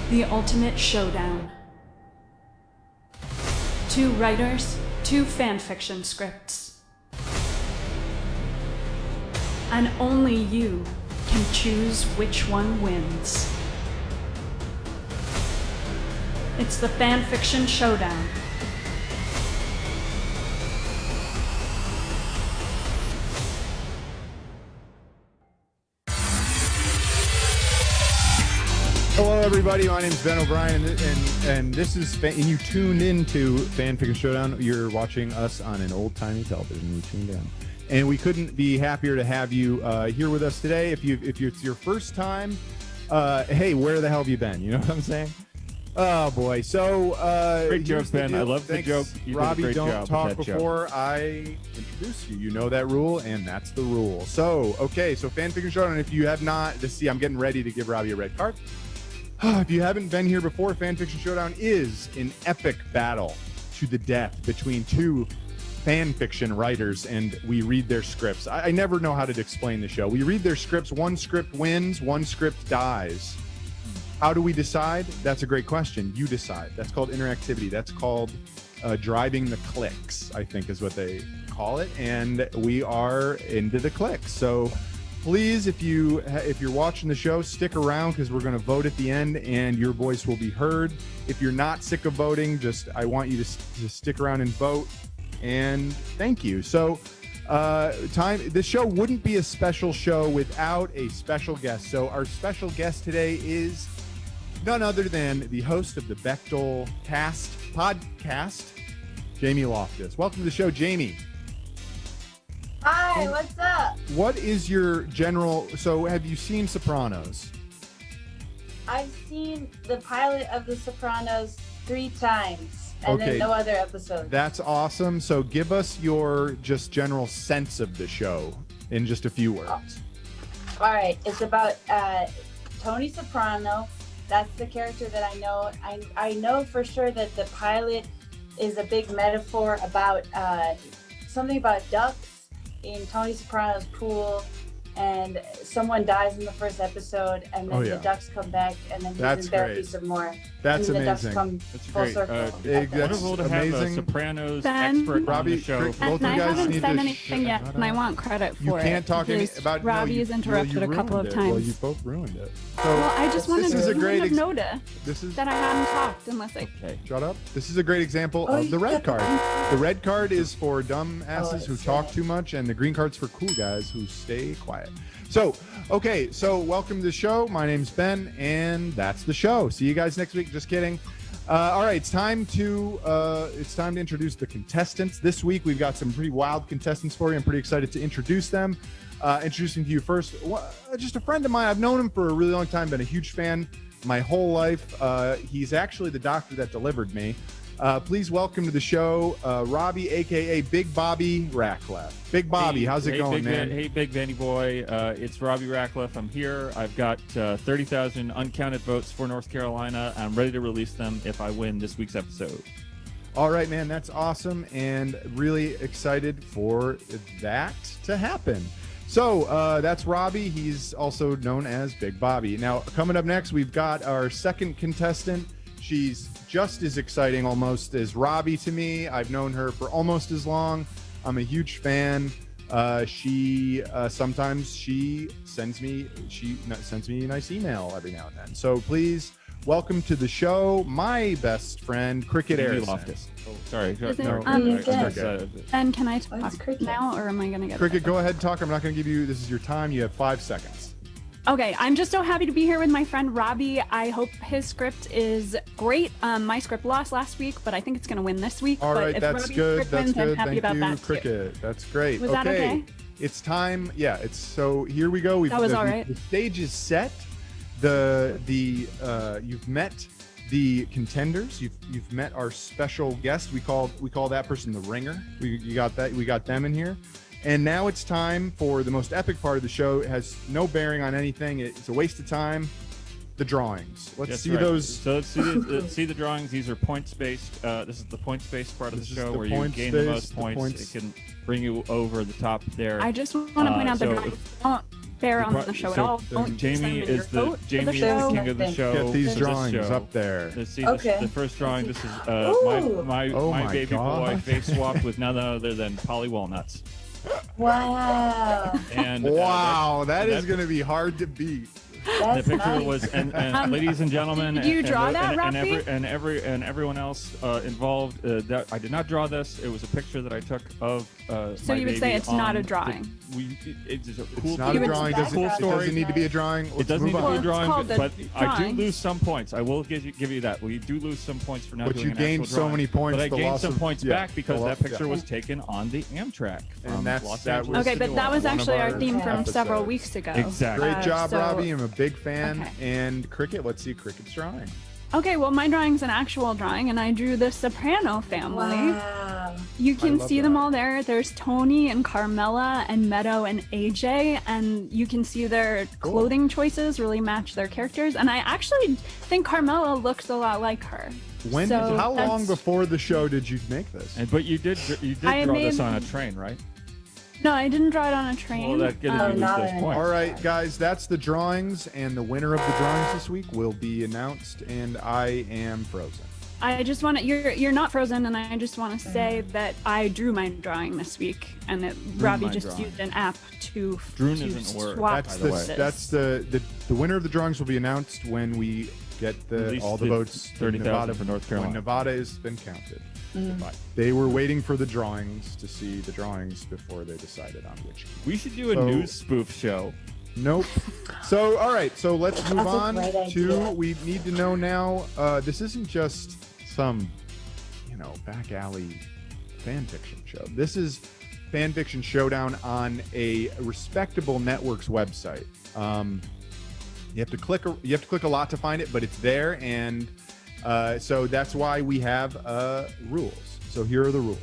The ultimate showdown. 2 writers, 2 fanfiction scripts. And only you can choose which one wins. It's the Fanfiction Showdown. Hello, everybody. My name is Ben O'Brien, and this is and you tuned into Fanfiction Showdown. You're watching us on an old-timey television. You tuned in, and we couldn't be happier to have you here with us today. If it's your first time, hey, where the hell have you been? You know what I'm saying? Oh boy! So great joke, Ben. I love the joke. You Robbie, did a great don't job talk with that before joke. I introduce you. You know that rule, and that's the rule. So okay, so Fanfiction Showdown. If you have not, I'm getting ready to give Robbie a red card. If you haven't been here before, Fanfiction Showdown is an epic battle to the death between 2 fanfiction writers, and we read their scripts. I never know how to explain the show. We read their scripts. One script wins, one script dies. How do we decide? That's a great question. You decide. That's called interactivity. That's called driving the clicks, I think is what they call it. And we are into the clicks. So please, if you're watching the show, stick around because we're going to vote at the end and your voice will be heard. If you're not sick of voting, I want you to stick around and vote. And thank you. So this show wouldn't be a special show without a special guest. So our special guest today is none other than the host of the Bechtel podcast, Jamie Loftus. Welcome to the show, Jamie. Hi, what's up? What is your so have you seen Sopranos? I've seen the pilot of The Sopranos 3 times, and then no other episodes. That's awesome. So give us your just general sense of the show in just a few words. All right, it's about Tony Soprano. That's the character that I know. I know for sure that the pilot is a big metaphor about something about ducks in Tony Soprano's pool, and someone dies in the first episode, and then the ducks come back, and then he's in therapy some more. That's and amazing. The ducks come That's full great. circle. Wonderful to have a Sopranos Ben, expert Robbie, on the show. both And of you I guys haven't need said to anything yet, and I want credit for You it. can't talk about Robbie has interrupted a couple of times. Well, you both ruined it. So, Well, I just wanted this is a to great notice that I hadn't talked unless I... Okay. Shut up. This is a great example of the red card. The red card is for dumb asses who talk too much, and the green card's for cool guys who stay quiet. So, okay, so welcome to the show. My name's Ben, and that's the show. See you guys next week. Just kidding. All right, it's time to introduce the contestants. This week we've got some pretty wild contestants for you. I'm pretty excited to introduce them. Introducing to you first, just a friend of mine. I've known him for a really long time. Been a huge fan my whole life. He's actually the doctor that delivered me. Please welcome to the show, Robbie, aka Big Bobby Ratcliffe. Big Bobby, how's it going, man? Hey, Big Benny boy. It's Robbie Ratcliffe. I'm here. I've got 30,000 uncounted votes for North Carolina. I'm ready to release them if I win this week's episode. All right, man, that's awesome, and really excited for that to happen. So that's Robbie. He's also known as Big Bobby. Now, coming up next, we've got our second contestant. She's just as exciting almost as Robbie to me. I've known her for almost as long. I'm a huge fan. Sometimes she sends me a nice email every now and then. So please welcome to the show my best friend, Cricket Jamie Harrison. Loftus. Oh, sorry. Is it, No, Ben, can I talk Cricket. now, or am I going to get... Cricket, go ahead, talk. I'm not going to give you, this is your time. You have 5 seconds. Okay, I'm just so happy to be here with my friend Robbie. I hope his script is great. My script lost last week, but I think it's going to win this week. All but right, if that's Robbie's good. script That's wins, I'm good. happy Thank about you, that too. Cricket. That's great. Was that okay? It's time. Yeah, it's so here we go. That was all right. The stage is set. You've met the contenders. You've met our special guest. We call that person the ringer. We got them in here. And now it's time for the most epic part of the show. It has no bearing on anything. It's a waste of time. The drawings. Let's see those. So let's see the drawings. These are points-based. This is the points-based part of the show where you gain the most points. It can bring you over the top there. I just want to point out the drawings they're on the show at all. Don't Jamie send in is your the vote for Jamie is show. the king of the show. Get these for this drawings show. up there. Let's see Okay. the first drawing. This is Ooh. my Oh my baby boy God. face swapped with none other than Polly Walnuts. Wow. And Wow, that is that- going to be hard to beat. the That's picture nice. was, and ladies and gentlemen, Did you draw that, and Rafi? everyone else involved. That I did not draw this. It was a picture that I took of. So you would say it's not a drawing. It's a It's cool. not a It's drawing. Does background. it doesn't need to be a drawing. It Let's doesn't need move to be on. a drawing, called but the I do drawing. lose some points. I will give you that. We do lose some points for not But doing you an gained actual so drawing. many points, But I the gained loss some of- points yeah, back because the that loss- picture yeah. was taken on the Amtrak. And from that's- Los that Angeles was- Okay, to but New that was Orleans. actually our our theme from several episodes. weeks ago. Exactly. Great job, so- Robbie. I'm a big fan. Okay. And Cricket, let's see Cricket's drawing. Okay, well, my drawing's an actual drawing, and I drew the Soprano family. Wow. You can love see them that. all there. There's Tony and Carmela and Meadow and AJ, and you can see their Cool. clothing choices really match their characters. And I actually think Carmela looks a lot like her. When? So How long that's- before the show did you make this? But you did I draw this made- on a train, right? No, I didn't draw it on a train. Well, that gives Oh, you lose not those an- points. All right, guys, that's the drawings, and the winner of the drawings this week will be announced. And I am frozen. I just want to. You're not frozen, and I just want to say that I drew my drawing this week, and that Robbie my just drawing. used an app to Drewn to isn't a word, swap That's by the the way. that's the winner of the drawings will be announced when we get Release all the the votes. 30,000 Nevada for North when Carolina. Nevada has been counted. Goodbye. They were waiting for the drawings to see the drawings before they decided on which. We should do a So- news spoof show. Nope. So, all right. So let's move That's a on great to. idea. We need to know now. This isn't just some, back alley fan fiction show. This is Fan Fiction Showdown on a respectable network's website. You have to click. You have to click a lot to find it, but it's there, and so that's why we have rules. So here are the rules.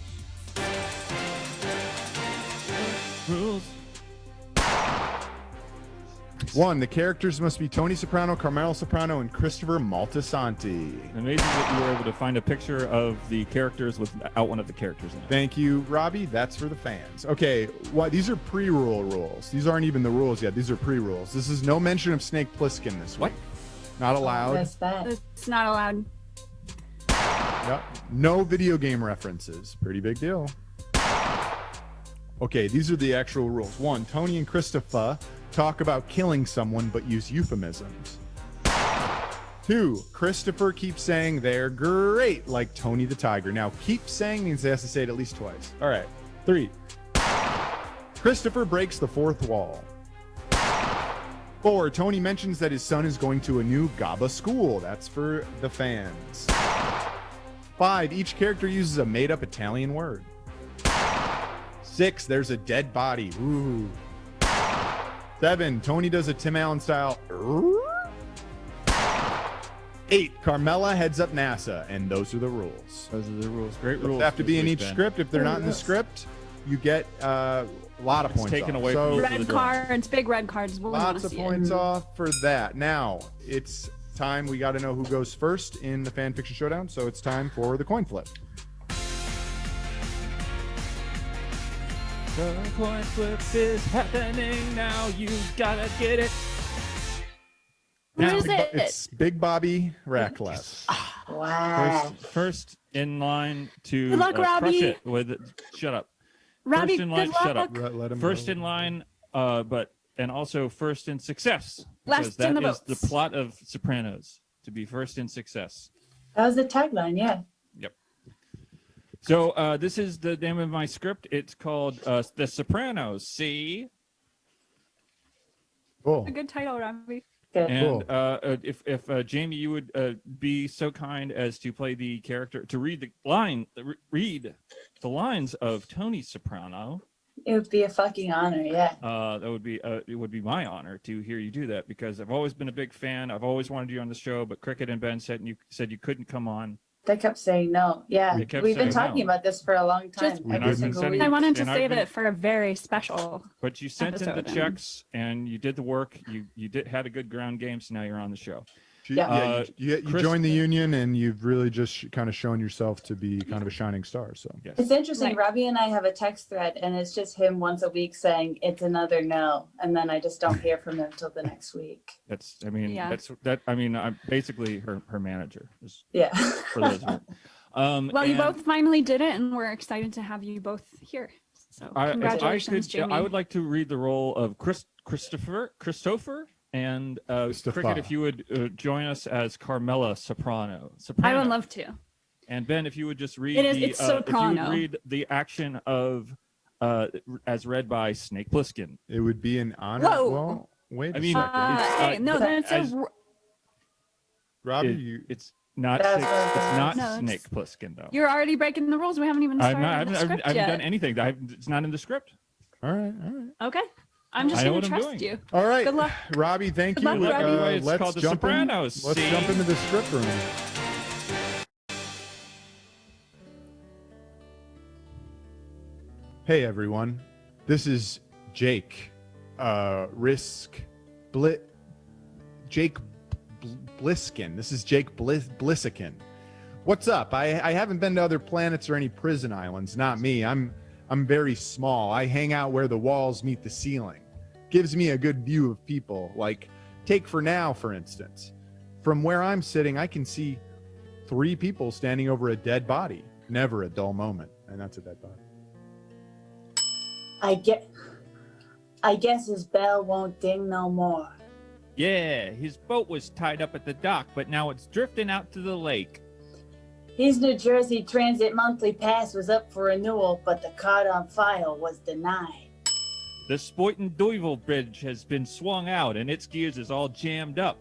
Rules. 1. The characters must be Tony Soprano, Carmelo Soprano, and Christopher Maltasanti. Amazing that you were able to find a picture of the characters without one of the characters in it. Thank you, Robbie. That's for the fans. Okay, these are pre-rule rules. These aren't even the rules yet. These are pre-rules. This is no mention of Snake Plissken this week. What? Not allowed. What's that? It's not allowed. Yep. No video game references. Pretty big deal. Okay, these are the actual rules. 1. Tony and Christopher talk about killing someone but use euphemisms. 2. Christopher keeps saying they're great, like Tony the Tiger. Now, keep saying means they has to say it at least twice. All right. 3. Christopher breaks the fourth wall. 4. Tony mentions that his son is going to a new GABA school. That's for the fans. 5. Each character uses a made-up Italian word. 6. There's a dead body. Ooh. 7. Tony does a Tim Allen style. 8. Carmela heads up NASA, and those are the rules. Those are the rules. Great Those rules. have to be this in week, each Ben. script. If they're not in the script, you get a lot of It's points taken off. away So from you. Red cards, big red cards. We'll want lots to of see points it. off for that. Now it's time. We got to know who goes first in the Fan Fiction Showdown. So it's time for the coin flip. The coin flip is happening now. You gotta get it. Who is it? It's Big Bobby Ratcliffe. Wow. First in line to Good luck, crush Robbie. it with. Shut up. Robbie, First in line. good luck. Shut up. Let him First go. in line, and also first in success. Last Because in that the is the votes. plot of Sopranos, to be first in success. That was the tagline, yeah. Yep. So this is the name of my script. It's called The Sopranos. See, Cool. A good title, Robbie. Good. and Cool. if Jamie, you would be so kind as to play the character to read the lines of Tony Soprano. It would be a fucking honor, yeah. That would be it would be my honor to hear you do that, because I've always been a big fan. I've always wanted you on the show, but Cricket and Ben said you couldn't come on. They kept saying no. Yeah. They kept We've been saying talking no. about this for a long time. Just- And every I've been single sending- week. I wanted to And I've save been- it for a very special. But you sent in the Episode, checks and you did the work. You had a good ground game, so now you're on the show. You Chris- joined the union, and you've really just kind of shown yourself to be kind of a shining star. So Yes. It's interesting. Right. Robbie and I have a text thread, and it's just him once a week saying it's another no, and then I just don't hear from him till the next week. I'm basically her manager. Yeah. For those who, Well, you and both finally did it, and we're excited to have you both here. So congratulations, Jamie. I would like to read the role of Christopher, and Cricket, if you would join us as Carmela Soprano. I would love to. And Ben, if you would just read it's Soprano. if you would read the action of as read by Snake Plissken. it would be an honor. Whoa. Well, wait a I mean, second. no, that's as- Robbie, It's not That's Snake, what it's it not is. No, Snake Plissken though. you're already breaking the rules. We haven't even started I the script haven't yet. done anything. It's not in the script. all right. Okay, I'm just I know gonna what I'm trust doing. you. All right. Good luck. Robbie, thank Good you. luck, Robbie. Anyway, it's let's called The jump Sopranos. Let's See? jump into the script room. Hey everyone, this is Jake. Jake Bliskin. This is Jake Blissikin. What's up? I haven't been to other planets or any prison islands. Not me. I'm very small. I hang out where the walls meet the ceiling. Gives me a good view of people. Like, take for now, for instance. From where I'm sitting, I can see 3 people standing over a dead body. Never a dull moment. And that's a dead body. I guess his bell won't ding no more. Yeah, his boat was tied up at the dock, but now it's drifting out to the lake. His New Jersey Transit monthly pass was up for renewal, but the card on file was denied. The Spoiten Duivel Bridge has been swung out, and its gears is all jammed up.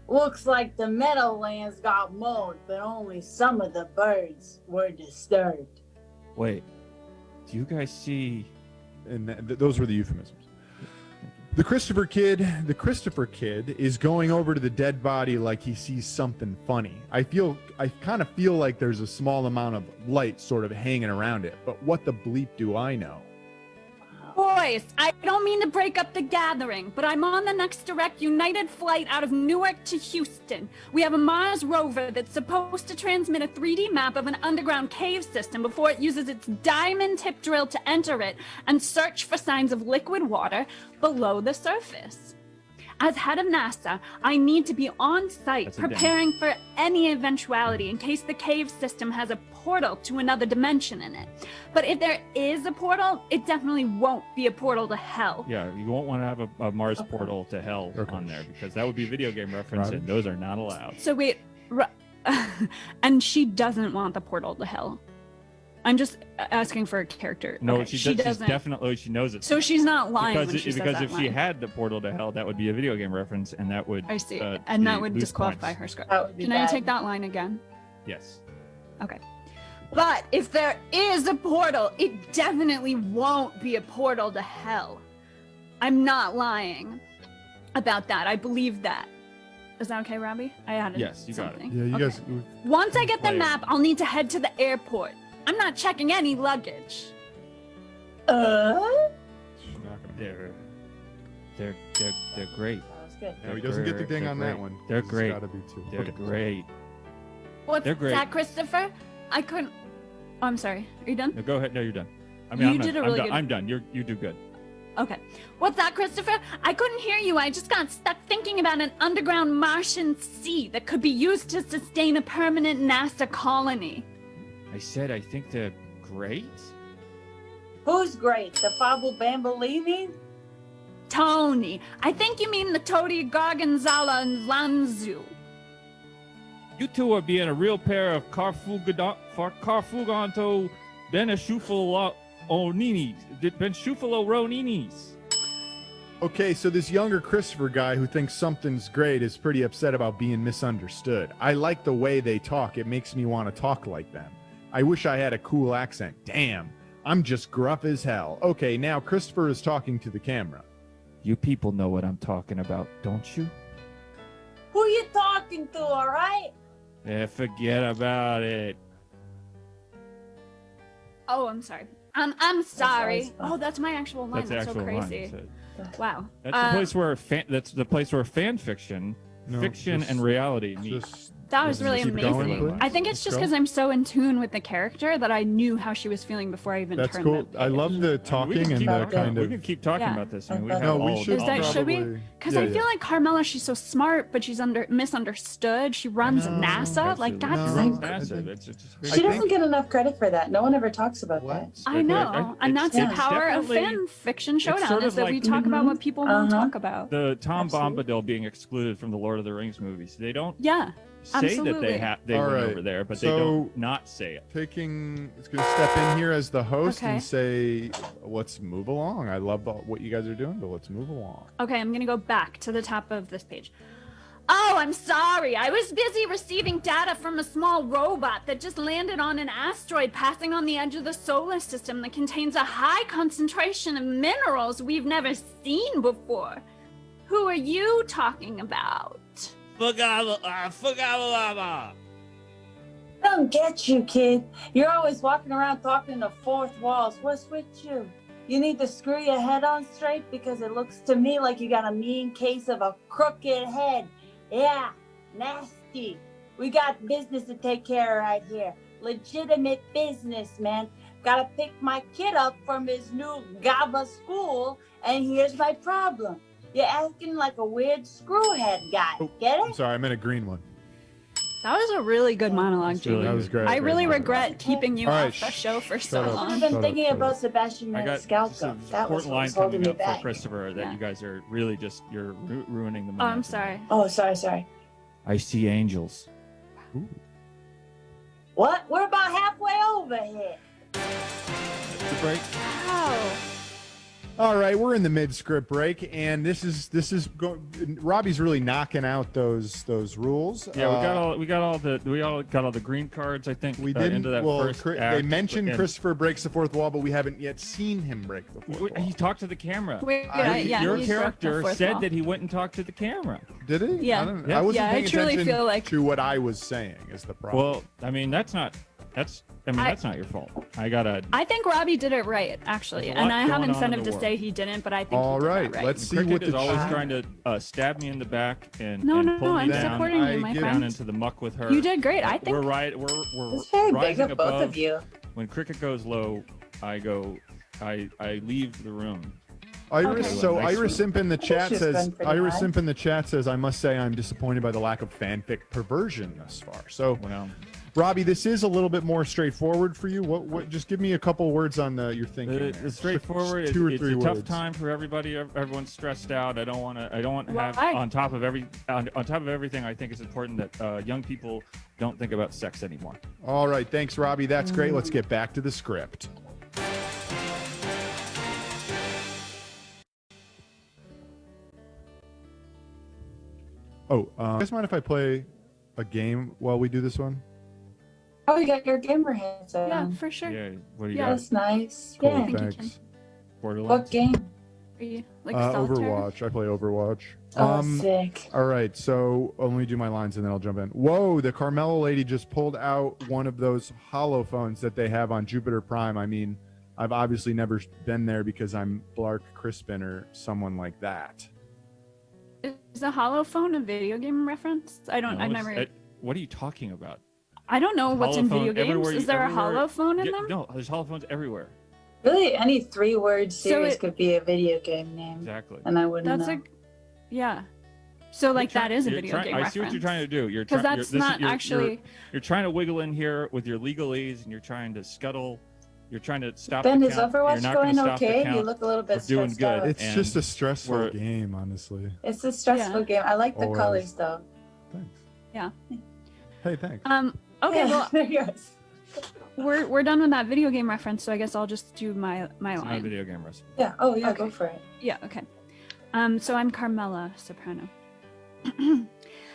Looks like the meadowlands got mowed, but only some of the birds were disturbed. Wait, do you guys see? And those were the euphemisms. The Christopher Kid is going over to the dead body like he sees something funny. I kind of feel like there's a small amount of light sort of hanging around it, but what the bleep do I know? Boys, I don't mean to break up the gathering, but I'm on the next direct United flight out of Newark to Houston. We have a Mars rover that's supposed to transmit a 3D map of an underground cave system before it uses its diamond tip drill to enter it and search for signs of liquid water below the surface. As head of NASA, I need to be on site That's a preparing for any eventuality in case the cave system has a portal to another dimension in it. But if there is a portal, it definitely won't be a portal to hell. Yeah, you won't want to have a Mars portal to hell on there because that would be video game reference, and those are not allowed. So wait, and she doesn't want the portal to hell. I'm just asking for a character. No, Okay, she doesn't. Definitely, she knows it. So she's not lying because when she says because that if line. she had the portal to hell, that would be a video game reference, and that would I see, and and that would disqualify points. her script. That would be Can I bad. take that line again? Yes. Okay. But if there is a portal, it definitely won't be a portal to hell. I'm not lying about that. I believe that. Is that okay, Robbie? I added Yes, you got it. something. Yeah, you Okay. guys. Once I get the Play it. map, I'll need to head to the airport. I'm not checking any luggage. They're great. That was good. No, he doesn't get the ding They're on great. that one. They're It's great. gotta be 2. They're great. What's They're great. that, Christopher? I couldn't. Oh, I'm sorry. Are you done? No, go ahead. No, you're done. I You mean, did a really good- I'm done. You do good. Okay. What's that, Christopher? I couldn't hear you. I just got stuck thinking about an underground Martian sea that could be used to sustain a permanent NASA colony. I said I think they're great. Who's great? The Fabu Bambolini? Tony, I think you mean the Todi Gargonzala and Lanzu. You two are being a real pair of Carfuganto Benashufalo Oninis. Benshufalo Roninis. Okay, so this younger Christopher guy who thinks something's great is pretty upset about being misunderstood. I like the way they talk. It makes me want to talk like them. I wish I had a cool accent. Damn, I'm just gruff as hell. Okay, now Christopher is talking to the camera. You people know what I'm talking about, don't you? Who you talking to, all right? Yeah, forget about it. Oh, I'm sorry. I'm sorry. always fun. Oh, that's my actual line. That's the That's actual so crazy. line. Wow. That's the place where that's the place where fan fiction No, fiction just- and reality meet. That was Just really keep going, amazing. please. I think it's Let's just go. because I'm so in tune with the character that I knew how she was feeling before I even That's turned cool. the I page. love the talking and the kind We of. can keep talking Yeah. about this. I mean, we have No, we all, should Is that- should we? probably. Because yeah, I feel yeah. like Carmela, she's so smart, but she's misunderstood. She runs No, NASA. Like Absolutely. that's No, Runs I NASA. think- It's I She think- doesn't get enough credit for that. No one ever talks about that. I know, and that's the it's power of definitely- fan fiction showdown sort is of that we like- talk about what people won't Uh-huh. talk about. The Tom Absolutely. Bombadil being excluded from the Lord of the Rings movies. They don't Yeah, say that absolutely. they All went right. over there, but So- they don't not say it. It's going to step in here as the host Okay. and say, let's move along. I love what you guys are doing, but let's move along. Okay, I'm gonna go back to the top of this page. Oh, I'm sorry. I was busy receiving data from a small robot that just landed on an asteroid passing on the edge of the solar system that contains a high concentration of minerals we've never seen before. Who are you talking about? Don't get you, kid. You're always walking around talking to fourth walls. What's with you? You need to screw your head on straight because it looks to me like you got a mean case of a crooked head. Yeah, nasty. We got business to take care of right here. Legitimate business, man. Gotta pick my kid up from his new GABA school, and here's my problem. You're acting like a weird screwhead guy. Oh, Get I'm it? sorry, I'm in a green one. That was a really good monologue, That's really Jamie. That was great. I really Great. regret keeping you All right, off the show for shut so up. I've long. been Shut thinking up. about Sebastian I got just Maniscalco. an That was important what line was holding coming me up for back. Christopher that Yeah. you guys are really just you're ruining the Oh, momentum. I'm sorry. Oh, sorry. I see angels. What? We're about halfway over here. The break. Wow. All right, we're in the mid-script break, and this is Robbie's really knocking out those rules. Yeah, we got all the green cards. I think We into didn't. that Well, first they act, mentioned and Christopher breaks the fourth wall, but we haven't yet seen him break the fourth wall. He talked to the camera. Wait, Yeah, Your he broke the character fourth said wall. that he went and talked to the camera. Did he? Yeah. I, don't, Yeah. I wasn't Yeah, I paying truly attention feel like- to what I was saying is the problem. Well, I mean that's not your fault. I think Robbie did it right, actually, There's a and lot I have going on in incentive the to world. say he didn't, but I think All he did right, that right. let's see Cricket what is the always chat- trying to stab me in the back and No, and no, pull no, me I'm down, supporting you, I my get- down friend. into the muck with her. You did great. I think We're right. We're It's very big rising of both above. of you. When cricket goes low, I leave the room. Iris, Okay. so Nice Iris one. Imp in the chat she's says, been pretty high. I must say I'm disappointed by the lack of fanfic perversion thus far. So, Well, Robbie, this is a little bit more straightforward for you. What? Just give me a couple words on your thinking. there. it's straightforward. Two or It's three a tough words. time for everybody. Everyone's stressed out. I don't want to have Why? on top of everything. I think it's important that young people don't think about sex anymore. All right, thanks, Robbie. That's great. Let's get back to the script. Oh, you guys mind if I play a game while we do this one? Oh, you got your gamer hands on. Yeah, for sure. Yeah. What do you Yeah. got? That's nice. Cool, Yeah. think you thanks. Borderlands. What game? Are you like solitaire? Overwatch. I play Overwatch. Oh, sick. All right, so let me do my lines and then I'll jump in. Whoa, the Carmelo lady just pulled out one of those holophones that they have on Jupiter Prime. I mean, I've obviously never been there because I'm Blark Crispin or someone like that. Is a holophone a video game reference? I don't. No, I've it's- never. what are you talking about? I don't know what's in Holophone video games. everywhere Is there a everywhere- holophone in Yeah, them? No, there's holophones everywhere. Really, any three-word So series it- could be a video game name, Exactly. and I wouldn't That's know. like, yeah. So like that is a You're video try- game I reference. see what you're trying to do. You're Because trying. that's not actually. You're trying to wiggle in here with your legalese, and you're trying to scuttle. You're trying to stop. Ben, the is count. You're Overwatch not gonna going stop the okay? You count. look a little bit We're doing stressed good. out. It's And just a stressful we're- game, honestly. It's a stressful Yeah. game. I like the Always. colors though. Thanks. Yeah. Hey, thanks. Okay. Yeah, Well, there yours. we're done with that video game reference, so I guess I'll just do my It's not a line. video game recipe. Yeah. Oh yeah, Okay. go for it. Yeah. Okay. So I'm Carmela Soprano.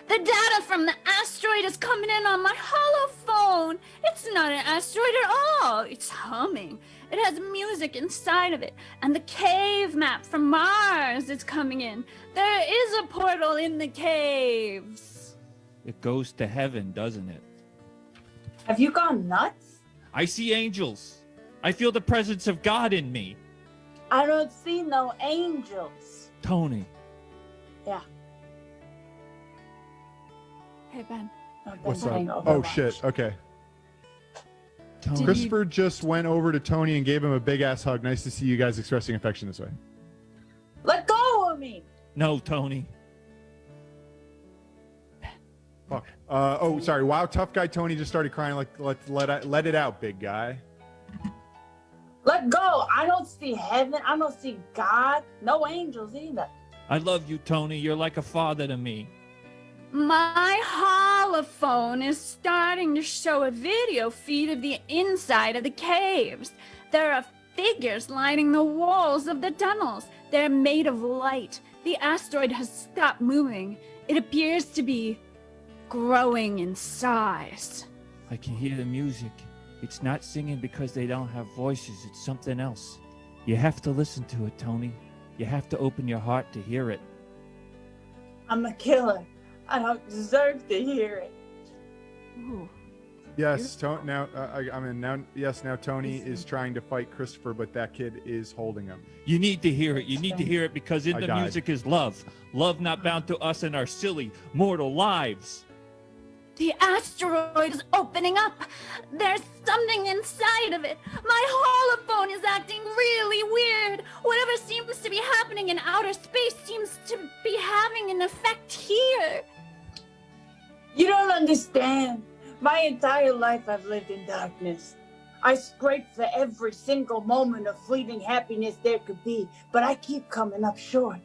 The data from the asteroid is coming in on my holophone. It's not an asteroid at all. It's humming. It has music inside of it. And the cave map from Mars is coming in. There is a portal in the caves. It goes to heaven, doesn't it? Have you gone nuts? I see angels. I feel the presence of God in me. I don't see no angels. Tony. Yeah. Hey, Ben. What's up? playing Oh Overwatch. shit. Okay. Tony. Christopher just went over to Tony and gave him a big ass hug. Nice to see you guys expressing affection this way. Let go of me. No, Tony. Fuck. Oh, sorry. Wow, tough guy Tony just started crying. Like, let it out, big guy. Let go. I don't see heaven. I don't see God. No angels either. I love you, Tony. You're like a father to me. My holophone is starting to show a video feed of the inside of the caves. There are figures lining the walls of the tunnels. They're made of light. The asteroid has stopped moving. It appears to be growing in size. I can hear the music. It's not singing because they don't have voices. It's something else. You have to listen to it, Tony. You have to open your heart to hear it. I'm a killer. I don't deserve to hear it. Ooh. Yes, now now Tony is trying to fight Christopher, but that kid is holding him. You need to hear it. You need to hear it because in I the died. music is love. Love not bound to us and our silly, mortal lives. The asteroid is opening up. There's something inside of it. My holophone is acting really weird. Whatever seems to be happening in outer space seems to be having an effect here. You don't understand. My entire life I've lived in darkness. I scraped for every single moment of fleeting happiness there could be, but I keep coming up short.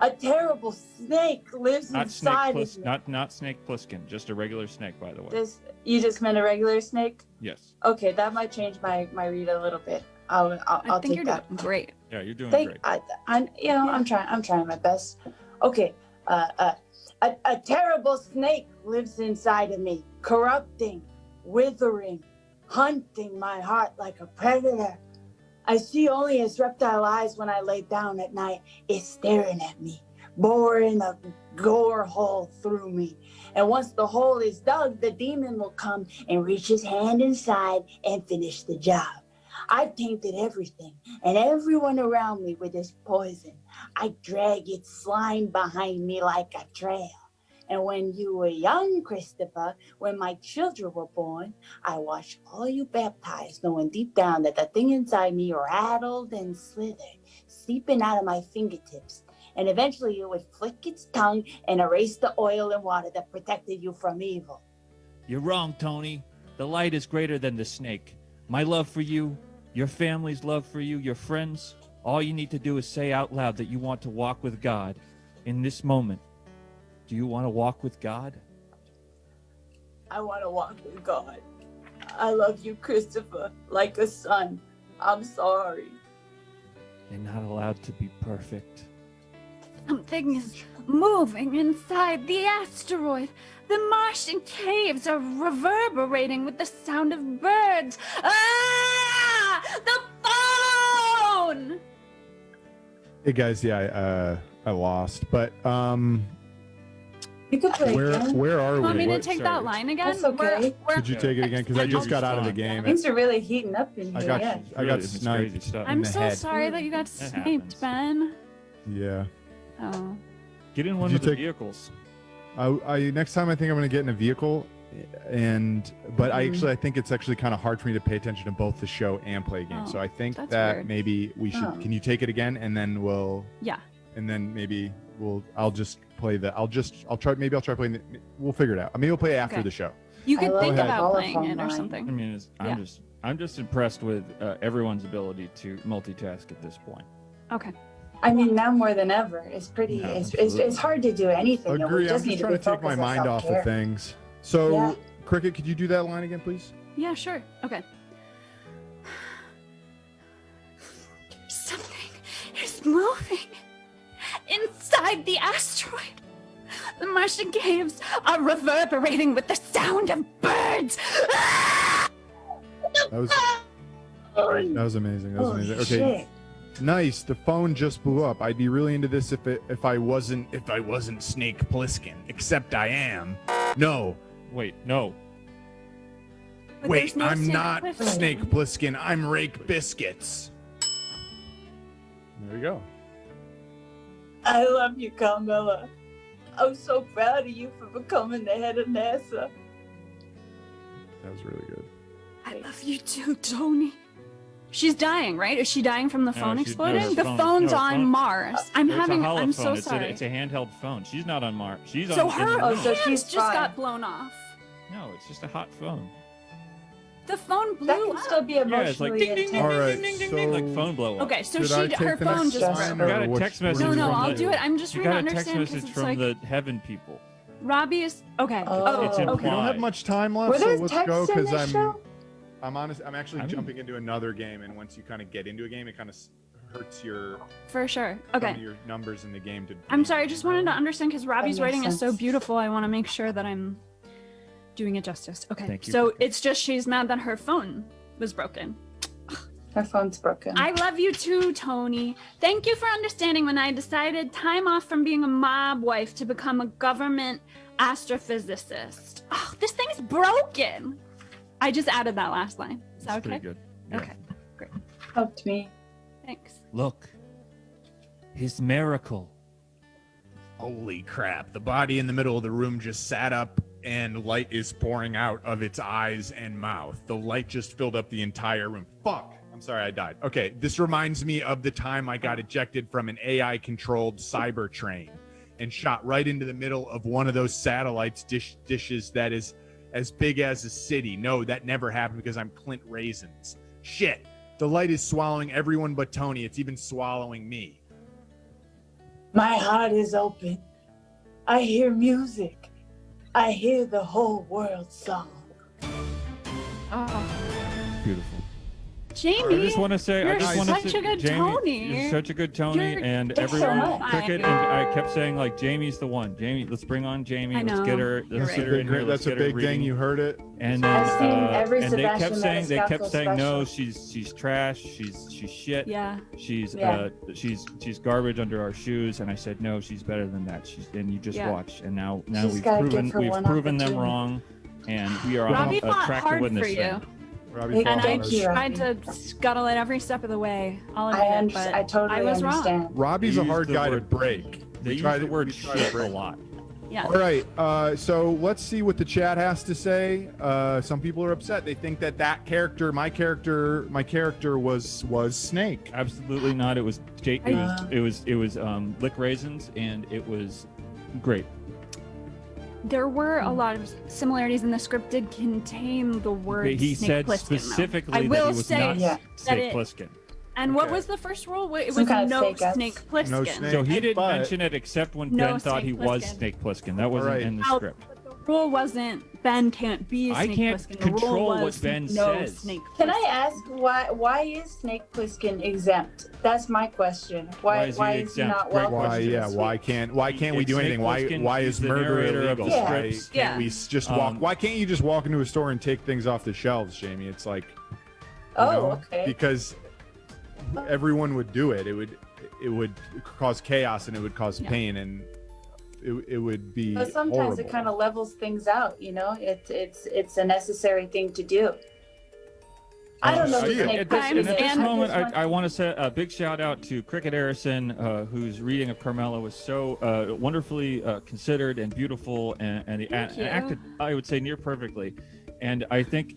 A terrible snake lives inside of me. Not Snake Plissken, just a regular snake, by the way. You just meant a regular snake? Yes. Okay, that might change my read a little bit. I'll I think take you're that. doing great. Yeah, you're doing Thank, great. I'm trying my best. Okay, a terrible snake lives inside of me, corrupting, withering, hunting my heart like a predator. I see only its reptile eyes when I lay down at night. It's staring at me, boring a gore hole through me. And once the hole is dug, the demon will come and reach his hand inside and finish the job. I've tainted everything and everyone around me with this poison. I drag its slime behind me like a trail. And when you were young, Christopher, when my children were born, I watched all you baptized, knowing deep down that the thing inside me rattled and slithered, seeping out of my fingertips. And eventually it would flick its tongue and erase the oil and water that protected you from evil. You're wrong, Tony. The light is greater than the snake. My love for you, your family's love for you, your friends, all you need to do is say out loud that you want to walk with God in this moment. Do you want to walk with God? I want to walk with God. I love you, Christopher, like a son. I'm sorry. You're not allowed to be perfect. Something is moving inside the asteroid. The Martian caves are reverberating with the sound of birds. Ah! The phone! Hey guys, yeah, I lost, but You could play again. where are You want we? me to What- take sorry. that line again? That's okay. Could you take it again? Because I just got out of the game. Things are really heating up in here. I got yeah. I got It's crazy sniped. stuff. in I'm the so head. sorry that you got That sniped, happens. Ben. Yeah. Oh. Get in one Did of you the take- vehicles. I next time I think I'm gonna get in a vehicle, but I think it's actually kind of hard for me to pay attention to both the show and play games. Oh, So I think that's that weird. maybe we should. Oh. Can you take it again, and then Yeah. maybe I'll just play I'll try playing the. We'll figure it out. Maybe we'll play after Okay. the show. You I could love think that about holophone playing it or line. I something. mean, Yeah. I'm just impressed with everyone's ability to multitask at this point. Okay. I mean, now more than ever, it's pretty. Yeah, it's hard to do anything. and we Agree. I'm just need just trying to be take my focused on mind off self-care. of things. So, Yeah. Cricket, could you do that line again, please? Yeah, sure. Okay. Something is moving inside the asteroid. The Martian caves are reverberating with the sound of birds. Ah! That was amazing. That was Holy amazing. Okay. shit. Nice. The phone just blew up. I'd be really into this if I wasn't Snake Plissken. Except I am. No. Wait, no. But Wait, there's no I'm Snake not Plissken. Snake Plissken. I'm Rake Biscuits. There we go. I love you, Carmela. I'm so proud of you for becoming the head of NASA. That was really good. I love you too, Tony. She's dying, right? Is she dying from the phone exploding? her The phone- phone's no, her on phone- Mars. I'm holophone. so It's sorry. it's a handheld phone. She's not on Mars. She's So on. her in the moon. so hands she's just fine. got blown off. No, it's just a hot phone. The phone blew That can up. still be Yeah, it's like emotionally ding, ding, ding, intense. All right, ding, ding, ding, ding, like so- phone blow up. Okay, so Should I take her the phone next just line, broke. or You got a what- text what message do No, you no, want I'll to do it. I'm just You trying to got a text understand because message it's from like the heaven people. Robbie is okay. Oh. It's We implied. don't have much time left, Were so there let's go texts in because this show? I'm honest. I'm actually I mean- jumping into another game, and once you kind of get into a game, it kind of hurts your For sure. some Okay. of your numbers in the game. To I'm sorry. I just wanted to understand because Robbie's makes writing is so sense. beautiful. I want to make sure that I'm doing it justice. Okay. Thank you. So it's just she's mad that her phone was broken. Her phone's broken. I love you too, Tony. Thank you for understanding when I decided time off from being a mob wife to become a government astrophysicist. Oh, this thing's broken. I just added that last line. Is that It's okay? pretty good. Yeah. Okay. Great. Helped me. Thanks. Look, his miracle. Holy crap! The body in the middle of the room just sat up, and light is pouring out of its eyes and mouth. The light just filled up the entire room. Fuck! I'm sorry, I died. Okay, this reminds me of the time I got ejected from an AI-controlled cyber train and shot right into the middle of one of those satellites dishes that is as big as a city. No, that never happened because I'm Clint Raisins. Shit! The light is swallowing everyone but Tony. It's even swallowing me. My heart is open. I hear music. I hear the whole world's song. Oh, Beautiful. Jamie. I just want to say, You're I just want to such say, a good Jamie, Tony. you're such a good Tony, You're and Thanks so everyone, much. Cricket, and I kept saying like, Jamie's the one. Jamie, let's bring on Jamie. I Let's know. get her. You're Let's right. get her in here. Let's That's a get her big thing. reading. You heard it. And I've seen every and they kept Sebastian saying Maniscalco no, special. she's trash, she's shit, Yeah. she's Yeah. she's garbage under our shoes, and I said no, she's better than that. And you just Yeah. watch, and now She's we've gotta proven give her one them opportunity. wrong, and we are on Robbie a fought track to hard win for this you. thing. Robbie Hey, And I Thank you, tried Robbie. to scuttle it every step of the way. I'll admit I it, but I totally I was wrong. understand. Robbie's They a use hard the guy to word- break. They We use try the to- word we try to shit a break. lot. Yeah. All right, so let's see what the chat has to say. Some people are upset. They think that character, my character was Snake. Absolutely not. It was it was lick raisins, and it was great. There were a lot of similarities, and the script did contain the word But he Snake said Plissken, though. specifically I that will he was say not Yeah. Snake it- Plissken. And what Okay. was the first rule? It Some was kind of no fake ass. Snake Plissken. No snake. So he didn't But- mention it except when No Ben thought he Snake was Plissken. Snake Plissken. That wasn't Alright. in the Now, script. but the rule wasn't Ben can't be I Snake can't Plissken. The rule control what was Ben no says. Snake Can I Plissken. ask why is Snake Plissken exempt? That's my question. Why is he is he exempt? not Great welcome? Why? question. Yeah. Why can't we It's do Snake anything? Plissken. Why He's is the murder narrator of illegal? the Why scripts. can't we just walk? Why can't you just walk into a store and take things off the shelves, Jamie? It's like, Oh, know, okay. because everyone would do it. It would cause chaos and it would cause Yeah. pain and it would be But sometimes horrible. it kind of levels things out, you know. It's a necessary thing to do. I don't know. I the see it. Snake At this, Plissken and at this is. moment, just want- I want to say a big shout out to Cricket Harrison, whose reading of Carmela was so wonderfully considered and beautiful, and he Thank you. acted, I would say, near perfectly. And I think,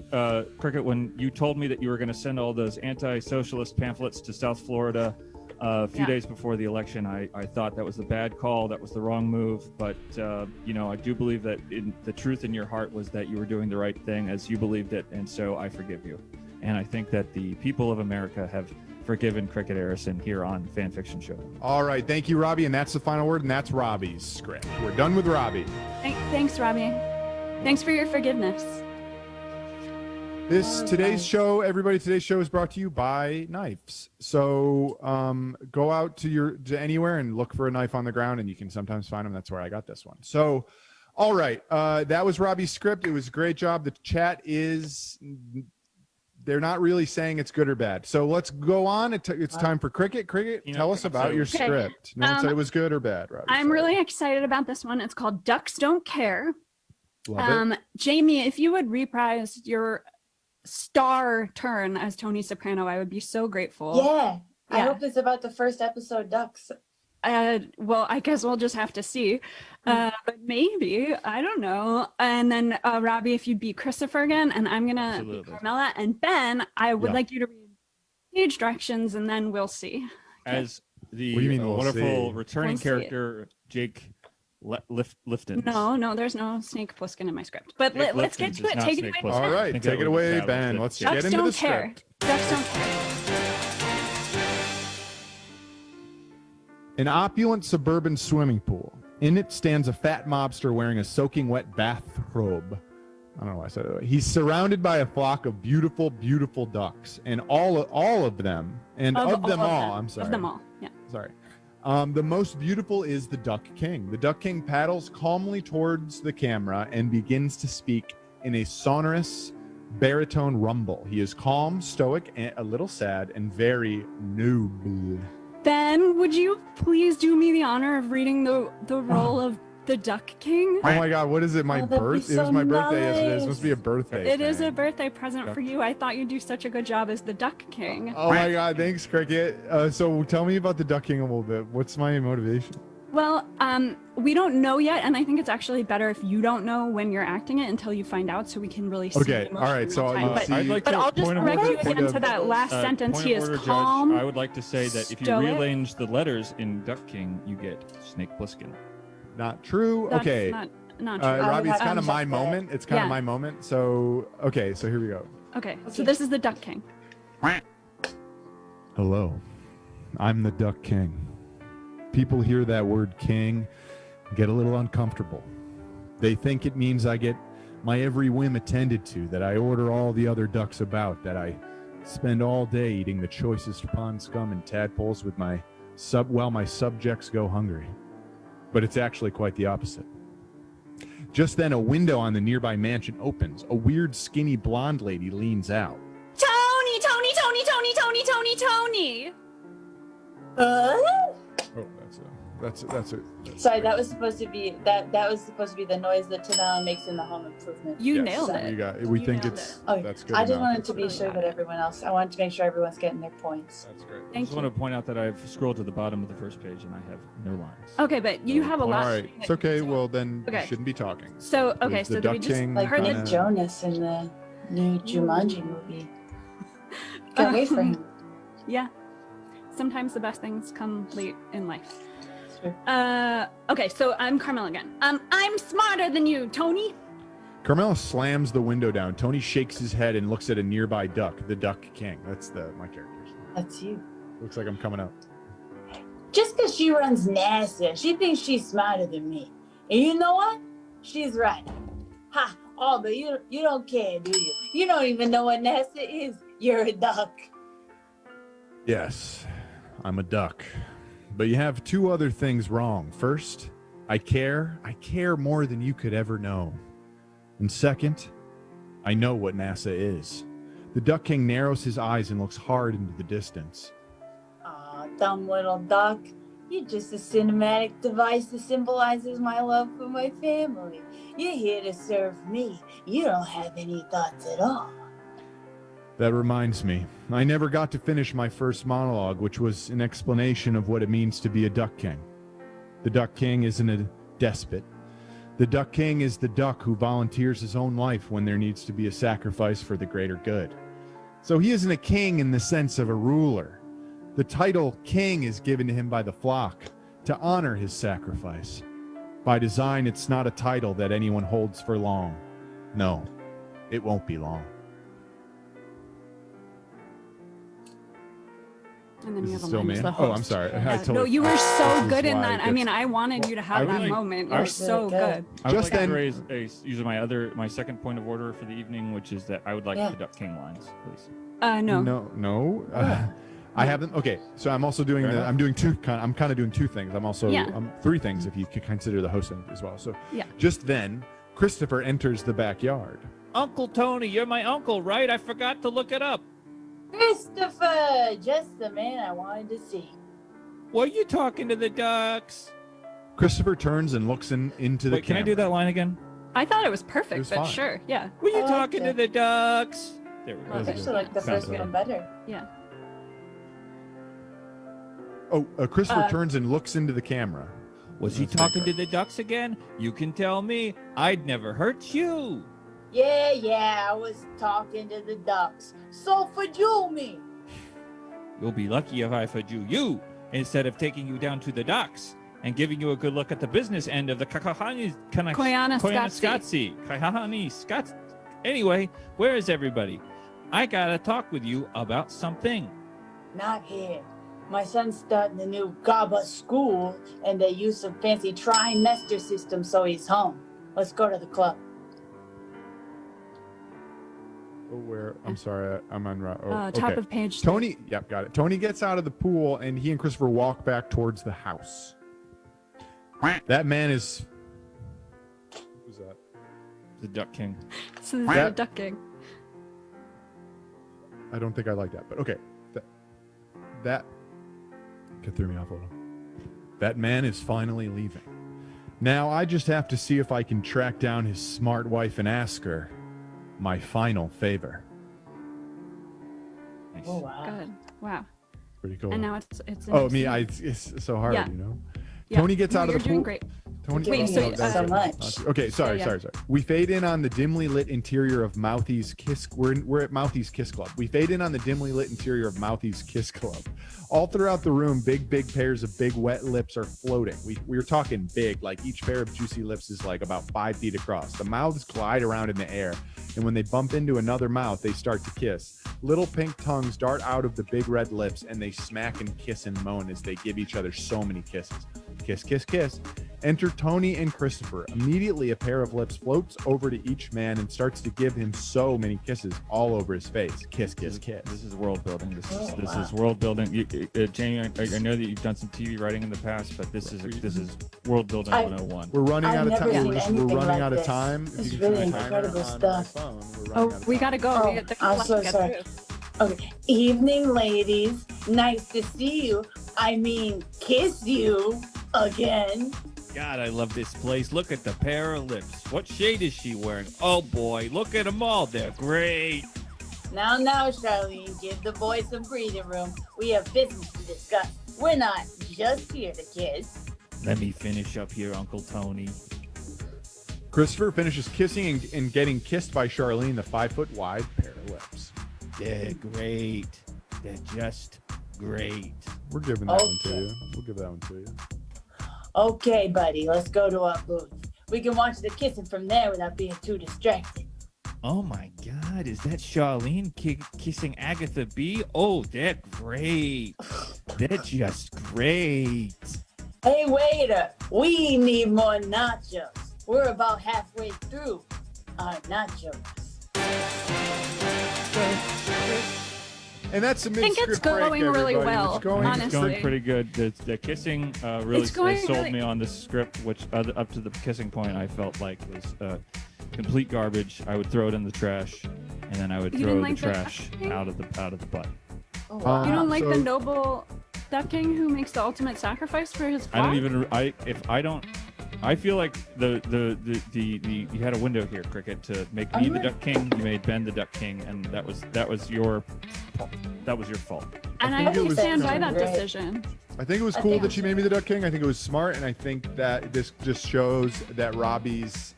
Cricket, when you told me that you were going to send all those anti-socialist pamphlets to South Florida a few Yeah. days before the election, I thought that was a bad call. That was the wrong move. But, I do believe that the truth in your heart was that you were doing the right thing as you believed it. And so I forgive you. And I think that the people of America have forgiven Cricket Harrison here on Fan Fiction Show. All right, thank you, Robbie, and that's the final word, and that's Robbie's script. We're done with Robbie. Thanks, Robbie. Thanks for your forgiveness. Today's show is brought to you by knives. So go out to anywhere and look for a knife on the ground, and you can sometimes find them. That's where I got this one. So, all right, that was Robbie's script. It was a great job. The chat they're not really saying it's good or bad. So let's go on. It's time for Cricket. Cricket, tell us about your Okay. script. No one said it was good or bad, Robbie. I'm Sorry. really excited about this one. It's called Ducks Don't Care. Love it. Jamie, if you would reprise your star turn as Tony Soprano, I would be so grateful. Yeah. I Yeah. hope it's about the first episode, Ducks. Well, I guess we'll just have to see. But maybe, I don't know. And then Robbie, if you'd be Christopher again, and I'm gonna Absolutely. be Carmela, and Ben, I would Yeah. like you to read page directions, and then we'll see. As the What do you mean we'll wonderful see? returning We'll see. character Jake Lifton. No, there's no Snake Plissken in my script. But Snake let's get Liftens to is it. not Take it Snake away. Plissken. All I right, think take that it would away, establish Ben. that, Let's yeah. get Ducks into the don't care. script. Ducks don't care. An opulent suburban swimming pool. In it stands a fat mobster wearing a soaking wet bathrobe. I don't know why I said it that way. He's surrounded by a flock of beautiful, beautiful ducks, and all of them, and of them all. I'm sorry. Of them all. Yeah. Sorry. The most beautiful is the Duck King. The Duck King paddles calmly towards the camera and begins to speak in a sonorous baritone rumble. He is calm, stoic, and a little sad, and very noble. Ben, would you please do me the honor of reading the role of the Duck King? Oh my God, what is it? My Oh, that'd be birth? It was so my birthday yesterday. This nice. must be a birthday. It is a thing. birthday present for you. I thought you'd do such a good job as the Duck King. Oh my God, thanks, Cricket. So tell me about the Duck King a little bit. What's my motivation? Well, we don't know yet, and I think it's actually better if you don't know when you're acting it until you find out, so we can really see. Okay, the emotion all right, in so real time. you But, see- I'd like but to I'll just point of direct order- you again to that last sentence. Point He of is order, Judge, calm. I would like to say that if you stoic. rearrange the letters in Duck King, you get Snake Plissken. Not true. That's Okay. not true. would Robbie, it's have kind to of my check that. moment. It's kind of Yeah. my moment. So, okay, so here we go. Okay, so this is the Duck King. Hello, I'm the Duck King. People hear that word king, get a little uncomfortable. They think it means I get my every whim attended to, that I order all the other ducks about, that I spend all day eating the choicest pond scum and tadpoles with my while my subjects go hungry. But it's actually quite the opposite. Just then, a window on the nearby mansion opens. A weird, skinny blonde lady leans out. Tony, Tony, Tony, Tony, Tony, Tony, Tony. Oh, that's it. Sorry, that was supposed to be the noise that Tanala makes in the Home Improvement. You nailed it. You got it. We You think nailed it's Oh, that's good. I just enough. wanted to be sure that everyone else. I wanted to make sure everyone's getting their points. That's great. I Thank just want you. to point out that I've scrolled to the bottom of the first page and I have no lines. Okay, but you have a All lot. right, it's okay. Well, then Okay. you shouldn't be talking. So okay, There's so the do we Duck just King Like heard kinda- Nick Jonas in the new Jumanji movie. Can't wait for him. Yeah. Sometimes the best things come late in life. Sure. Okay, so I'm Carmel again. I'm smarter than you, Tony. Carmela slams the window down. Tony shakes his head and looks at a nearby duck, the Duck King. That's my character. That's you. Looks like I'm coming up. Just because she runs NASA, she thinks she's smarter than me. And you know what? She's right. Ha! Oh, but you don't care, do you? You don't even know what NASA is. You're a duck. Yes, I'm a duck. But you have two other things wrong. First, I care more than you could ever know. And second, I know what NASA is. The Duck King narrows his eyes and looks hard into the distance. Aw, dumb little duck. You're just a cinematic device that symbolizes my love for my family. You're here to serve me. You don't have any thoughts at all. That reminds me, I never got to finish my first monologue, which was an explanation of what it means to be a Duck King. The Duck King isn't a despot. The Duck King is the duck who volunteers his own life when there needs to be a sacrifice for the greater good. So he isn't a king in the sense of a ruler. The title king is given to him by the flock to honor his sacrifice. By design, it's not a title that anyone holds for long. No, it won't be long. And then Is you it have a still line me? as the Oh, I'm host. sorry. I Yeah. totally- No, you were This so is good in why that. it I mean, gets- I wanted you to I have would that like- moment. I You're would- so good. I would Just like then- to raise using my second point of order for the evening, which is that I would like Yeah. the Duck King lines, please. No. No. I haven't. Okay, so I'm also doing Fair the. enough. I'm doing two. I'm kind of doing two things. I'm also Yeah. three things if you can consider the hosting as well. So Yeah. just then, Christopher enters the backyard. Uncle Tony, you're my uncle, right? I forgot to look it up. Christopher, just the man I wanted to see. Were you talking to the ducks? Christopher turns and looks into the Wait, can I camera. do that line again? I thought it was perfect, It was but fine. sure, yeah. Were you I liked talking to it. the ducks? There we go. Well, I That's actually good. like the Sounds first better. one better. Yeah. Christopher turns and looks into the camera. Was he talking to the ducks again? You can tell me. I'd never hurt you. Yeah, I was talking to the ducks. So fajoo me. You'll be lucky if I fajoo you instead of taking you down to the docks and giving you a good look at the business end of the Koyana Scotzi. Anyway, where is everybody? I gotta talk with you about something. Not here. My son's starting a new GABA school, and they use some fancy trimester system, so he's home. Let's go to the club. Where? I'm sorry, I'm on. Top of page. Tony, yep, got it. Tony gets out of the pool, and he and Christopher walk back towards the house. That man is. Who's that? The Duck King. So this is the Duck King. I don't think I like that, but okay. That threw me off a little. That man is finally leaving. Now I just have to see if I can track down his smart wife and ask her my final favor. Nice. Oh, wow. Good. Wow. Pretty cool. And now it's it's so hard, Yeah. you know. Yeah. Tony gets out of the pool. You're doing great. Tony, Wait, Thank you so much. Okay, sorry. We fade in on the dimly lit interior of Mouthy's Kiss. We're at Mouthy's Kiss Club. We fade in on the dimly lit interior of Mouthy's Kiss Club. All throughout the room, big pairs of big wet lips are floating. We're talking big, like each pair of juicy lips is like about 5 feet across. The mouths glide around in the air, and when they bump into another mouth, they start to kiss. Little pink tongues dart out of the big red lips, and they smack and kiss and moan as they give each other so many kisses. Kiss, kiss, kiss. Enter Tony and Christopher. Immediately, a pair of lips floats over to each man and starts to give him so many kisses all over his face. Kiss, kiss, kiss. This is world building. This is world building. Jamie, I know that you've done some TV writing in the past, but this is world building 101. We're running out of time. We're running out of time. It's really incredible stuff. We gotta go. We got the I'm so sorry. Okay. Evening, ladies. Nice to see you. I mean, kiss you again. God, I love this place. Look at the pair of lips. What shade is she wearing? Oh boy, look at them all. They're great. Now, Charlene, give the boys some breathing room. We have business to discuss. We're not just here to kiss. Let me finish up here, Uncle Tony. Christopher finishes kissing and getting kissed by Charlene, the 5-foot wide pair of lips. They're great. They're just great. We're giving that one to you. We'll give that one to you. Okay, buddy, let's go to our booth. We can watch the kissing from there without being too distracted. Oh my God, is that Charlene kissing Agatha B? Oh, they're great. They're just great. Hey, waiter, we need more nachos. We're about halfway through our nachos. And that's the I think it's going really well, honestly. It's going pretty good. The kissing really sold me on the script, which up to the kissing point I felt like was complete garbage. I would throw it in the trash, and then I would throw the trash out of the butt. Oh, wow. You don't like the noble Duck King who makes the ultimate sacrifice for his flock? I feel like the you had a window here, Cricket, to make me the Duck King. You made Ben the Duck King, and that was your fault. And I can stand by that decision. I think it was cool that she made me the Duck King. I think it was smart, and I think that this just shows that Robbie's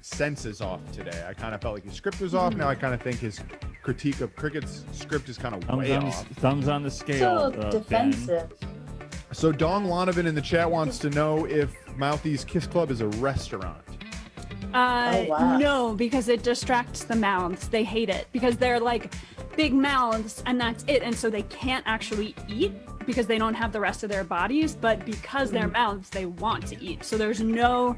sense is off today. I kind of felt like his script was off. Now I kind of think his critique of Cricket's script is kind of way off. Thumbs on the scale. So defensive. Ben. So Dong Lonovan in the chat wants to know if Mouthy's Kiss Club is a restaurant. Wow. No, because it distracts the mouths. They hate it because they're like big mouths and that's it. And so they can't actually eat because they don't have the rest of their bodies. But because they're mouths, they want to eat. So there's no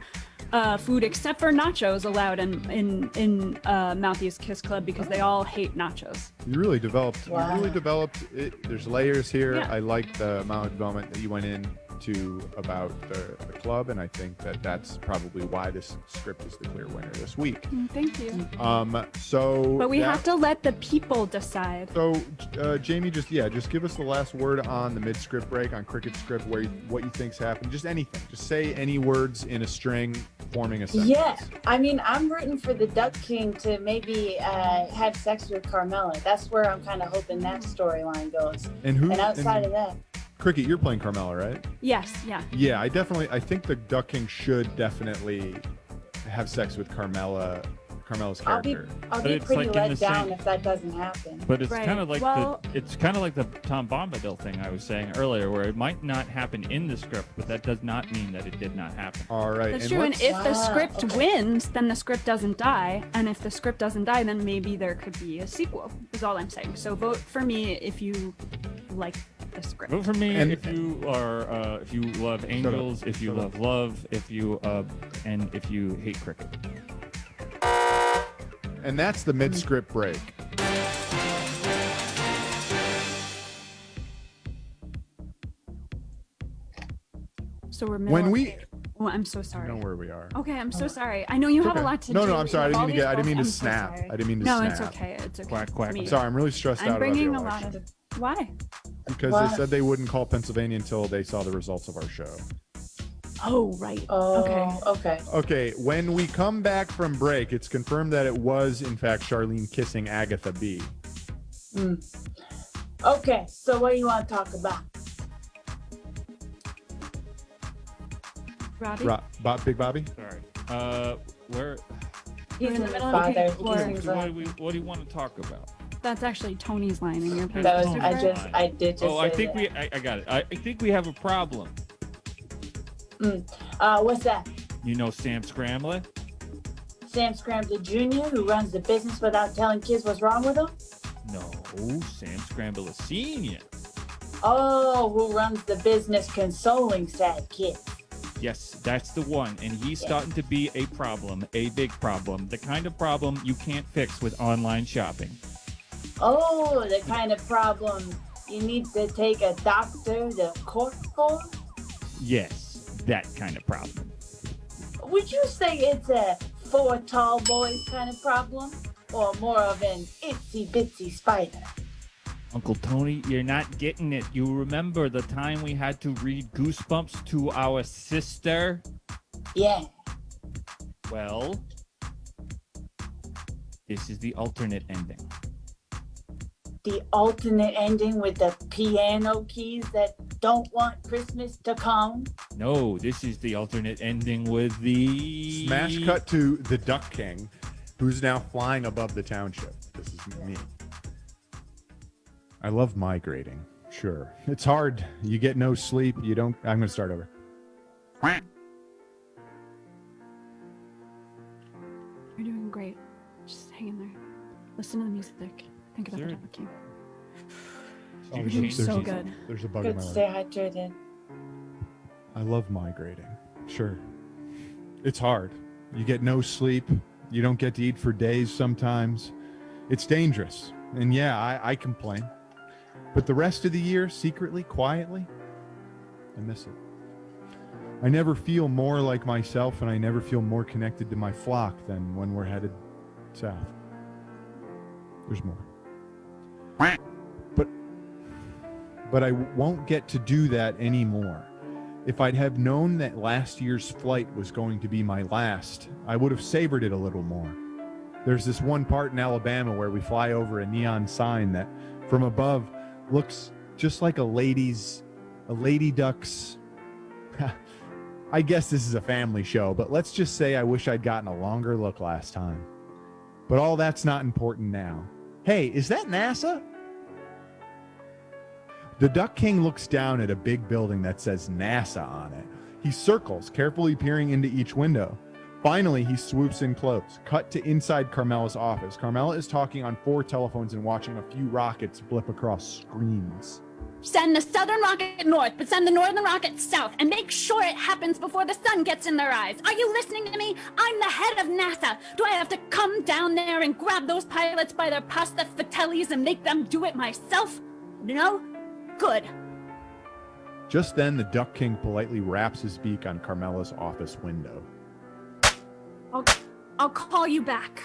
food except for nachos allowed in Mouthy's Kiss Club because they all hate nachos. You really developed. Wow. You really developed it. There's layers here. Yeah. I like the amount of development that you went in to about the club, and I think that that's probably why this script is the clear winner this week. Thank you. So. But we have to let the people decide. So, Jamie, just give us the last word on the mid-script break on Cricket's script, what you think's happened. Just anything. Just say any words in a string, forming a sentence. Yeah, I mean, I'm rooting for the Duck King to maybe have sex with Carmela. That's where I'm kind of hoping that storyline goes. And outside of that, Cricket, you're playing Carmela, right? Yes, yeah. Yeah, I think the Duck King should definitely have sex with Carmela's character. I'll But be it's pretty like in let the down same- if that doesn't happen. But it's Right. kind of like Well- the Tom Bombadil thing I was saying earlier, where it might not happen in the script, but that does not mean that it did not happen. All right. That's true. And let's- if the Wow, script okay. wins, then the script doesn't die. And if the script doesn't die, then maybe there could be a sequel, is all I'm saying. So vote for me if you like the script. Vote for me And- if you love angels, if you Shut love love, if you hate cricket. And that's the mid-script break. So we're middle When of- we Oh, I'm so I sorry. know where we are. Okay, I'm so sorry. I know you have Okay. a lot to No, do. no, I'm sorry. I You didn't have mean to all I didn't these mean to books. I'm so snap. sorry. I didn't mean to No, snap. it's okay. It's okay. Quack, quack, It's me. Sorry, I'm really stressed I'm out about bringing the a lot election of. Why? because Why? they said they wouldn't call Pennsylvania until they saw the results of our show. Oh, right. Oh, Okay. okay. Okay, when we come back from break, it's confirmed that it was in fact Charlene kissing Agatha B. Okay, so what do you want to talk about? Robbie? Big Bobby? Sorry. Where? He's in in the his middle of the father. page He four. sings like- What do you want to talk about? That's actually Tony's line in your page. That was, Tony's I did just Oh, I say think that. I got it. I think we have a problem. What's that? You know Sam Scrambler? Sam Scrambler Jr., who runs the business without telling kids what's wrong with them? No, Sam Scrambler Senior. Oh, who runs the business consoling sad kids? Yes, that's the one, and he's starting to be a problem, a big problem, the kind of problem you can't fix with online shopping. Oh, the kind of problem you need to take a doctor to court for? Yes, that kind of problem. Would you say it's a four tall boys kind of problem? Or more of an itsy bitsy spider? Uncle Tony, you're not getting it. You remember the time we had to read Goosebumps to our sister? Yeah. Well, this is the alternate ending. The alternate ending with the piano keys that don't want Christmas to come. No, this is the alternate ending with the Smash cut to the Duck King, who's now flying above the township. This is me. I love migrating. Sure. It's hard. You get no sleep. You don't. I'm going to start over. You're doing great. Just hang in there. Listen to the music. Think about the Sure. Duck King. Oh, You're doing there's so a- good. There's a bug in Good my stay leg. hydrated. I love migrating. Sure. It's hard. You get no sleep. You don't get to eat for days sometimes. It's dangerous. And yeah, I complain. But the rest of the year, secretly, quietly, I miss it. I never feel more like myself, and I never feel more connected to my flock than when we're headed south. There's more. But I won't get to do that anymore. If I'd have known that last year's flight was going to be my last, I would have savored it a little more. There's this one part in Alabama where we fly over a neon sign that from above looks just like a lady duck's. I guess this is a family show, but let's just say I wish I'd gotten a longer look last time. But all that's not important now. Hey, is that NASA? The Duck King looks down at a big building that says NASA on it. He circles, carefully peering into each window. Finally, he swoops in close. Cut to inside Carmela's office. Carmela is talking on 4 telephones and watching a few rockets blip across screens. Send the southern rocket north, but send the northern rocket south, and make sure it happens before the sun gets in their eyes. Are you listening to me? I'm the head of NASA. Do I have to come down there and grab those pilots by their pasta fratellis and make them do it myself? No? Good. Just then, the Duck King politely wraps his beak on Carmela's office window. I'll call you back.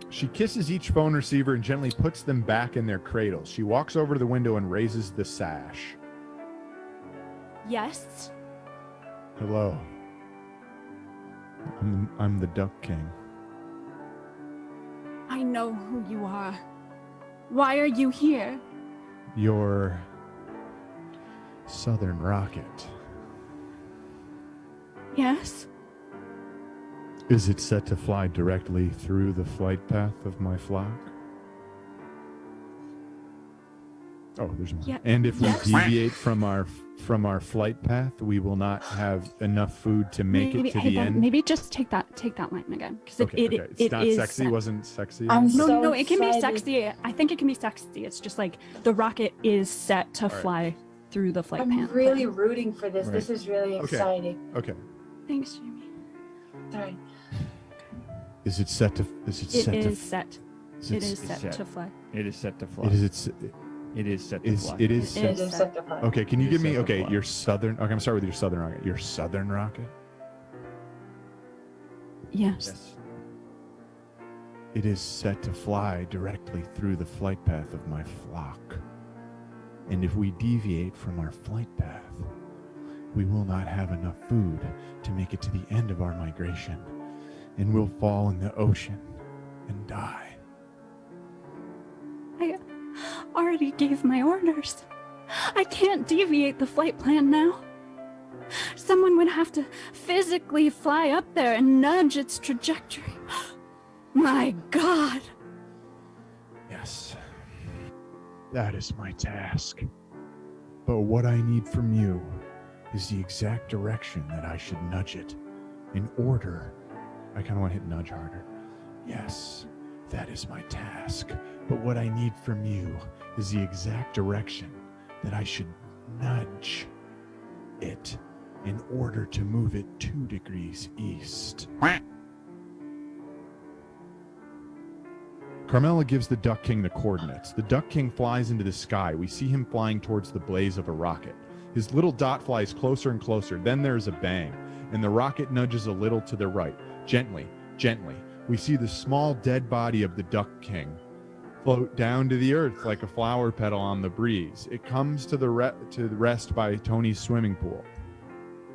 She kisses each phone receiver and gently puts them back in their cradles. She walks over to the window and raises the sash. Yes? Hello. I'm the Duck King. I know who you are. Why are you here? your southern rocket, Yes. is it set to fly directly through the flight path of my flock? Oh, there's more. Yeah. And if we Yes. deviate from our flight path, we will not have enough food to make it to hey, the Ben, end. Maybe just take that line again, because Okay, okay. It's not is sexy. set. Wasn't sexy. I'm No, so no, it can be excited. sexy. I think it can be sexy. It's just like the rocket is set to fly through the flight I'm path. really rooting for this. Right. This is really Okay. exciting. Okay. Thanks, Jamie. Sorry. Is it set to? Is it It set to? is set. Is It it is set? set to fly. It is set to fly. Is it? It is set to Is fly. it is It set? It is set to fly. Okay, can you It give is me set to fly. your southern? Okay, I'm sorry with your southern rocket. Your southern rocket. Yes. Yes. It is set to fly directly through the flight path of my flock. And if we deviate from our flight path, we will not have enough food to make it to the end of our migration, and we'll fall in the ocean and die. I already gave my orders. I can't deviate the flight plan now. Someone would have to physically fly up there and nudge its trajectory. My God. Yes, that is my task. But what I need from you is the exact direction that I should nudge it in order. I kind of want to hit nudge harder. Yes, that is my task. But what I need from you is the exact direction that I should nudge it in order to move it 2 degrees east. Carmela gives the Duck King the coordinates. The Duck King flies into the sky. We see him flying towards the blaze of a rocket. His little dot flies closer and closer. Then there's a bang, and the rocket nudges a little to the right. Gently, gently, we see the small dead body of the Duck King float down to the earth like a flower petal on the breeze. It comes to the rest by Tony's swimming pool.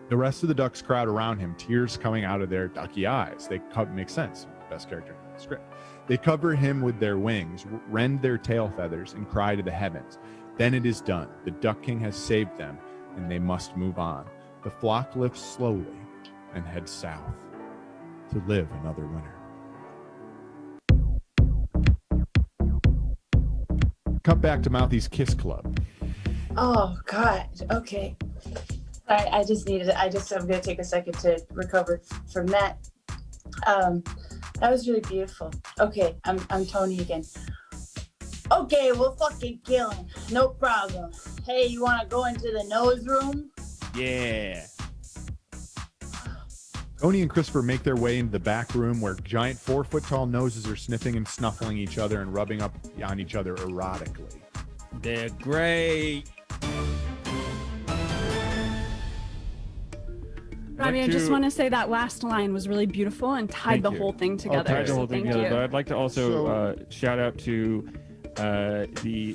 The rest of the ducks crowd around him, tears coming out of their ducky eyes. Makes sense. Best character in the script. They cover him with their wings, rend their tail feathers, and cry to the heavens. Then it is done. The Duck King has saved them, and they must move on. The flock lifts slowly and heads south to live another winter. Cut back to Mouthy's Kiss Club. Oh God. Okay. Sorry, I'm gonna take a second to recover from that. That was really beautiful. Okay, I'm Tony again. Okay, we'll fucking kill him. No problem. Hey, you wanna go into the nose room? Yeah. Tony and Christopher make their way into the back room where giant 4-foot-tall noses are sniffing and snuffling each other and rubbing up on each other erotically. They're great. Robbie, I just want to say that last line was really beautiful and tied Thank the you. whole thing together. Tied the so whole thing thank together. But you. I'd like to also shout out to the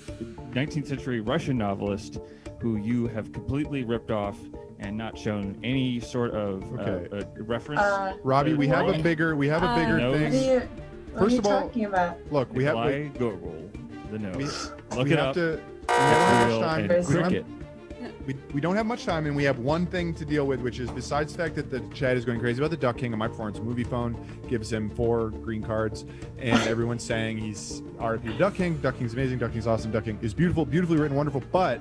19th century Russian novelist who you have completely ripped off and not shown any sort of reference. Robbie, we have a What? bigger nose. thing. What First are you of all, talking about? Look, we have Fly, Google, the nose. Look we it have up. to. We don't have Real much time. and There's cricket. We don't have much time, and we have one thing to deal with, which is besides the fact that the chat is going crazy about the Duck King and my performance, Movie Phone gives him 4 green cards, and everyone's saying he's RP Duck King. Duck King's amazing. Duck King's awesome. Duck King is beautiful, beautifully written, wonderful. But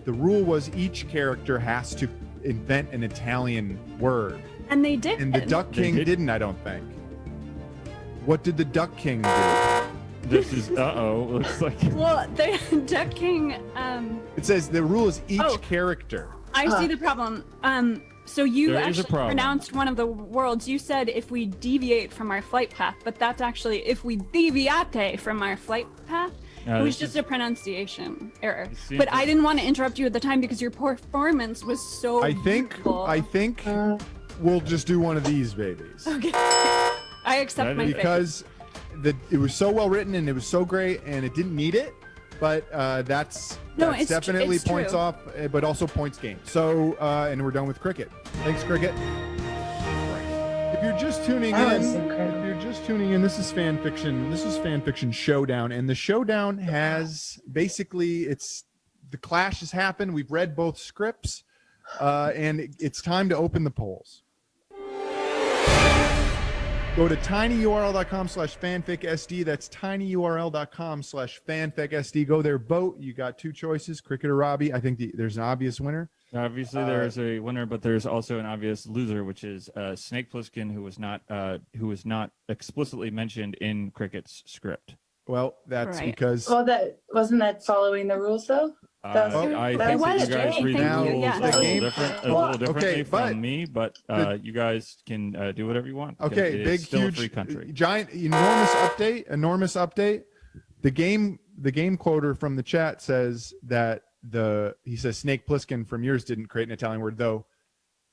the rule was each character has to invent an Italian word, And they did. and the Duck They King did. didn't. I don't think. What did the Duck King do? This is looks like Well, the Duck King. It says the rule is each Oh. character. I see the problem. So you There is a actually problem. pronounced one of the words. You said if we deviate from our flight path, but that's actually if we deviate from our flight path. No, It was this just is- a pronunciation error. It seems But I like- didn't want to interrupt you at the time because your performance was so I think beautiful. we'll just do one of these babies. Okay. I accept That my is- fate. Because it was so well written and it was so great and it didn't need it, but that's it's definitely it's points true. off, but also points gained. So and we're done with cricket. Thanks, cricket. If you're just tuning That was in, incredible. if you're just tuning in, this is fan fiction. This is fan fiction Showdown, and the Showdown has basically the clash has happened. We've read both scripts, and it's time to open the polls. Go to tinyurl.com/fanficsd. That's tinyurl.com/fanficsd. Go there, vote. You got two choices, Cricket or Robbie. I think there's an obvious winner. Obviously, there is a winner, but there's also an obvious loser, which is Snake Plissken, who was not explicitly mentioned in Cricket's script. Well, that's Right. because Well, that wasn't that following the rules though. That was- I that think was that you guys Jamie. read the Now, rules yeah. a the little, game- different, a Well, little differently okay, but from me, but you guys can do whatever you want. because okay, it is big, still huge, a free country. giant, enormous update. The game quoter from the chat says that he says Snake Plissken from yours didn't create an Italian word, though.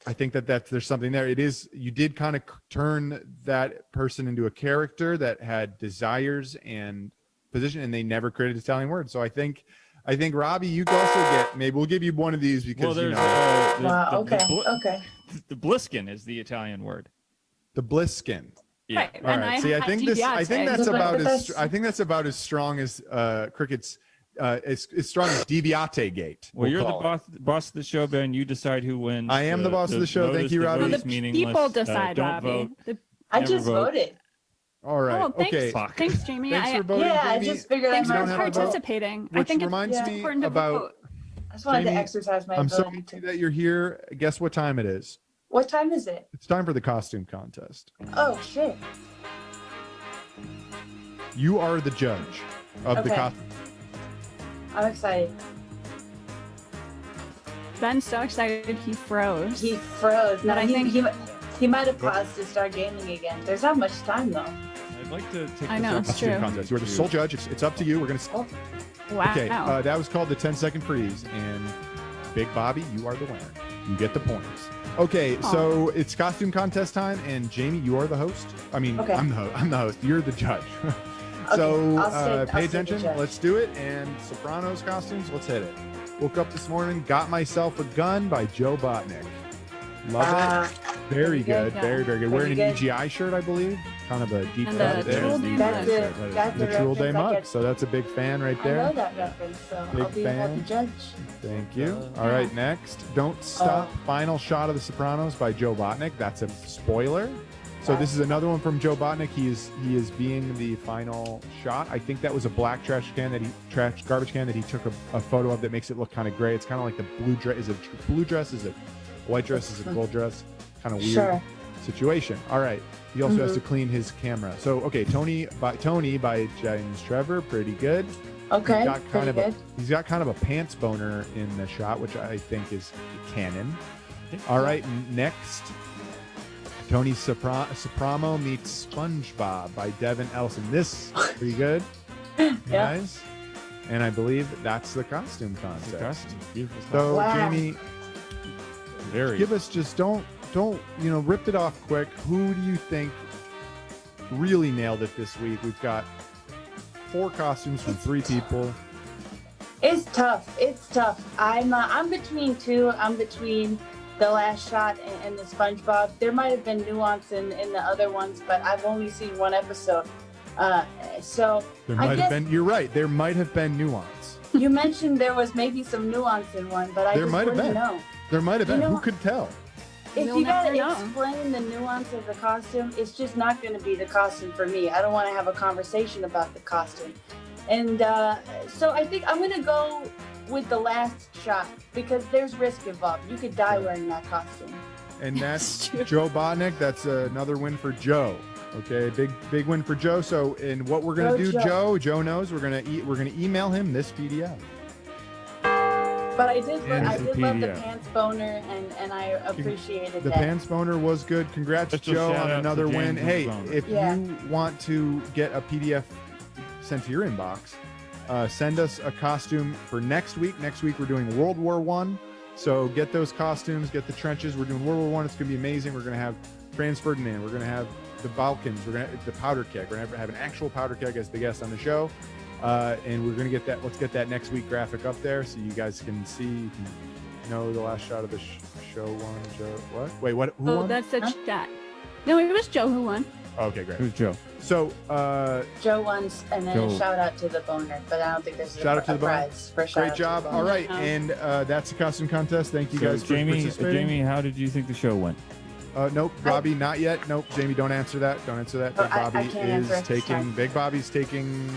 I think there's something there. It is, you did kind of turn that person into a character that had desires and position, and they never created an Italian word. So I think Robbie, you can also get, maybe we'll give you one of these because Well, you there's know Wow. Okay. Okay. the Bliskin is the Italian word. the Bliskin. Yeah. Right. All And right. See, I had think DiBiase. that's But about that's- I think that's about as strong as Cricket's as strong as Deviate Gate. Well, we'll you're the call it. boss of the show, Ben. You decide who wins. I am the boss of the show. Thank vote you, is Robbie. the Well, vote the is meaningless. people decide, Don't Robbie. vote. I Never just vote. voted. All right. Oh, thanks, Okay. Fuck. thanks, Jamie. Thanks for I, voting, Yeah, I Jamie. just figured I thanks You for don't might have to vote. participating. I Which think reminds it's me important to about. vote. I just wanted Jamie, to exercise my I'm so ability happy to. that you're here. Guess what time it is? What time is it? It's time for the costume contest. Oh shit. You are the judge of the Okay. costume. I'm excited. Ben's so excited he froze. He froze. No, But I he, think- he might have paused to start gaming again. There's not much time though. I'd like to take I this know, it's Costume true. contest. You are the sole judge. It's up to you. We're gonna. Oh, Wow. Okay. That was called the 10-second freeze, and Big Bobby, you are the winner. You get the points. Okay, so it's costume contest time, and Jamie, you are the host. I mean, Okay. I'm the host. You're the judge. So I'll pay stay the attention. judge. Let's do it. And Sopranos costumes. Let's hit it. Woke up this morning, got myself a gun by Joe Botnick. Love it. Very Pretty good. good, Very, very good. Pretty Wearing an good. EGI shirt, I believe. Kind of a deep And cut the there. Troll Day mug. That's That it. is That's The Troll Day reference I mug. get. So that's a big fan right I there. know that reference, so Big I'll be able fan. to judge. Thank you. All right, next. Don't Stop. Final shot of The Sopranos by Joe Botnick. That's a spoiler. So this is another one from Joe Botnick. He is being the final shot. I think that was a black garbage can that he took a photo of that makes it look kind of gray. It's kind of like the blue dress. Is it blue dress? Is it white dress? Is it gold dress? Kind of weird Sure. situation. All right. He also has to clean his camera. So okay, Tony by James Trevor, pretty good. Okay. He's got kind of a pants boner in the shot, which I think is canon. All right, next, Tony Soprano meets SpongeBob by Devin Ellison. This pretty good, guys. And I believe that's the costume contest. Beautiful. So Wow. Jamie, Very. give us just don't rip it off quick. Who do you think really nailed it this week? We've got 4 costumes from 3 people. It's tough. It's tough. I'm between 2. I'm between The Last Shot and the SpongeBob. There might have been nuance in the other ones, but I've only seen one episode. So There I might have guess been. You're right. There might have been nuance. you mentioned there was maybe some nuance in one, but I There just might have wouldn't been. know. There might have You been. know Who what? could tell? If We'll you gotta never know. explain the nuance of the costume, it's just not going to be the costume for me. I don't want to have a conversation about the costume. And so I think I'm going to go with The Last Shot because there's risk involved. You could die wearing that costume. And that's true. Joe Botnick. That's another win for Joe. Okay, big win for Joe. So, and what we're gonna Go do, Joe. Joe knows. We're gonna email him this PDF. But I did love the PDF. pants boner, and I appreciated The that. pants boner was good. Congrats, Special Joe, shout on out to another win. James Hey, Boner. if Yeah. you want to get a PDF sent to your inbox, send us a costume for next week. Next week we're doing World War I. So get those costumes, get the trenches. We're doing World War I. It's gonna be amazing. We're gonna have Franz Ferdinand. We're gonna have the Balkans. We're gonna have the powder keg. We're gonna have an actual powder keg as the guest on the show. And we're gonna get that. Let's get that next week graphic up there so you guys can see. You can know the last shot of the show one. Joe, what? Wait, what? Who Oh, won? that's the chat. No, it was Joe who won. Okay, great. Who's Joe? So, Joe won, and then Joe. a shout out to the boner, but I don't think there's Shout out to a the boner. prize for shout great out job. To the All boner. right, and that's the costume contest. Thank you So guys for Jamie, participating. Jamie, how did you think the show went? Nope, Robbie, not yet. Nope, Jamie, don't answer that. Don't answer that. Oh, Big I Bobby can't is answer it this taking. time. Big Bobby's taking.